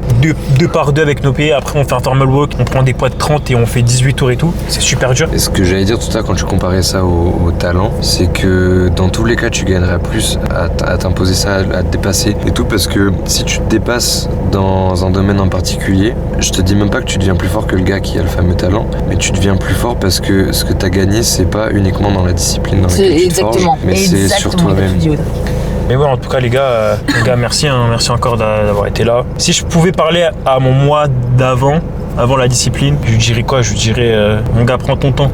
2 par 2 avec nos pieds. Après, on fait un thermal walk, on prend des poids de 30 et on fait 18 tours et tout. C'est super dur. Et ce que j'allais dire tout à l'heure quand tu comparais ça au talent, c'est que dans tous les cas, tu gagnerais plus à t'imposer ça, à te dépasser et tout. Parce que si tu te dépasses dans un domaine en particulier, je te dis même pas que tu deviens plus fort que le gars qui a le fameux talent, mais tu deviens plus fort parce que ce que tu as gagné, c'est pas uniquement dans la discipline dans laquelle tu te forges, mais c'est sur toi-même. Mais ouais, en tout cas les gars, merci, merci encore d'avoir été là. Si je pouvais parler à mon moi d'avant, avant la discipline, je lui dirais quoi? Je lui dirais mon gars, prends ton temps.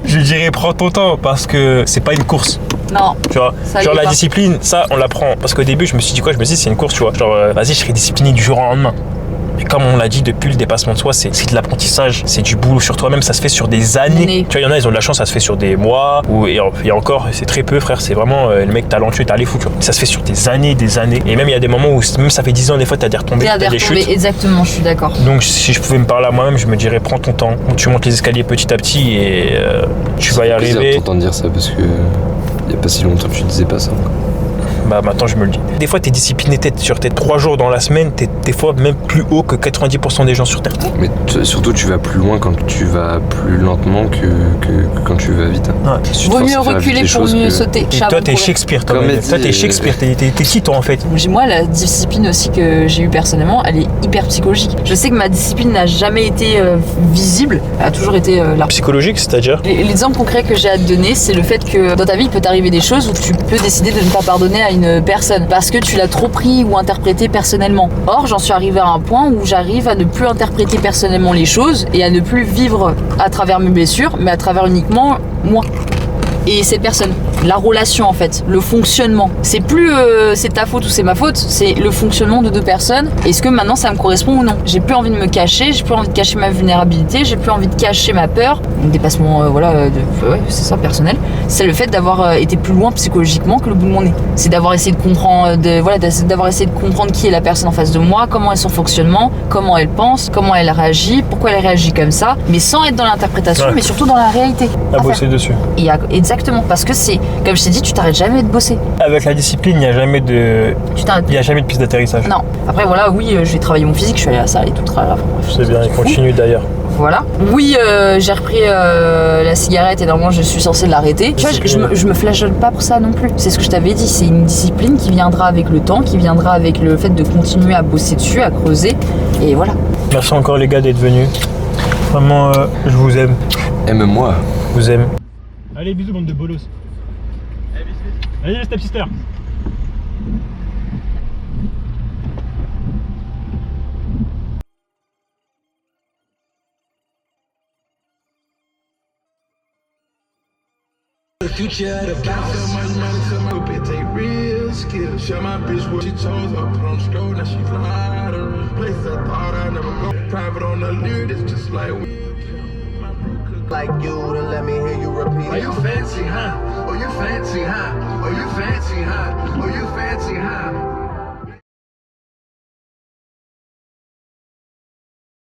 Je lui dirais prends ton temps parce que c'est pas une course. Non. Tu vois, genre la discipline, ça on l'apprend. Parce qu'au début je me suis dit c'est une course, tu vois. Genre vas-y, je serai discipliné du jour au lendemain. Mais comme on l'a dit depuis le dépassement de soi, c'est de l'apprentissage, c'est du boulot sur toi-même, ça se fait sur des années. Tu vois, il y en a, ils ont de la chance, ça se fait sur des mois, et encore, c'est très peu, frère, c'est vraiment le mec talentueux, t'as les fous, tu vois. Ça se fait sur des années. Et même il y a des moments où, même ça fait 10 ans, des fois, t'as des retombées, t'as des chutes. Exactement, je suis d'accord. Donc si je pouvais me parler à moi-même, je me dirais prends ton temps, tu montes les escaliers petit à petit et tu vas y arriver. C'est t'entendre dire ça parce que il y a pas si longtemps tu disais pas ça. Bah maintenant je me le dis. Des fois t'es discipliné sur tes 3 jours dans la semaine, t'es des fois même plus haut que 90% des gens sur Terre. Mais surtout tu vas plus loin quand tu vas plus lentement que quand tu vas vite. Ouais. Vaut mieux reculer pour mieux sauter. Et toi t'es Shakespeare, toi t'es Shakespeare, t'es qui toi en fait? Moi la discipline aussi que j'ai eue personnellement, elle est hyper psychologique. Je sais que ma discipline n'a jamais été visible, elle a toujours été là. Psychologique, c'est-à-dire? L'exemple concret que j'ai à te donner, c'est le fait que dans ta vie il peut t'arriver des choses où tu peux décider de ne pas pardonner à une personne parce que tu l'as trop pris ou interprété personnellement. Or, j'en suis arrivée à un point où j'arrive à ne plus interpréter personnellement les choses et à ne plus vivre à travers mes blessures, mais à travers uniquement moi et cette personne. La relation en fait, le fonctionnement. C'est plus c'est ta faute ou c'est ma faute, c'est le fonctionnement de 2 personnes. Est-ce que maintenant ça me correspond ou non? J'ai plus envie de me cacher, j'ai plus envie de cacher ma vulnérabilité, j'ai plus envie de cacher ma peur. Un dépassement c'est ça, personnel. C'est le fait d'avoir été plus loin psychologiquement que le bout de mon nez. C'est d'avoir essayé de comprendre, d'avoir essayé de comprendre qui est la personne en face de moi, comment est son fonctionnement, comment elle pense, comment elle réagit, pourquoi elle réagit comme ça, mais sans être dans l'interprétation, mais surtout dans la réalité. À bosser dessus. Exactement, parce que c'est, comme je t'ai dit, tu t'arrêtes jamais de bosser. Avec la discipline, il n'y a jamais de piste d'atterrissage. Non. Après voilà, oui, j'ai travaillé mon physique, je suis allée à la salle et tout. C'est bien, il continue d'ailleurs. Voilà. Oui, j'ai repris la cigarette et normalement je suis censée l'arrêter. Tu vois, je me flageole pas pour ça non plus. C'est ce que je t'avais dit, c'est une discipline qui viendra avec le temps, qui viendra avec le fait de continuer à bosser dessus, à creuser. Et voilà. Merci encore les gars d'être venus. Vraiment, je vous aime. Aime-moi. Je vous aime. Allez, bisous bande de bolos. Allez, step sister. The future of the bounce, so much money, so my bitch take real skills. Show my bitch what she chose, I put on stroll, now she fly to places I thought I'd never go. Private on the lyric, it's just like we. My bro could like you to let me hear you repeat it. Oh, you fancy, huh? Oh, you fancy, huh? Oh, you fancy, huh? Oh, you fancy, huh?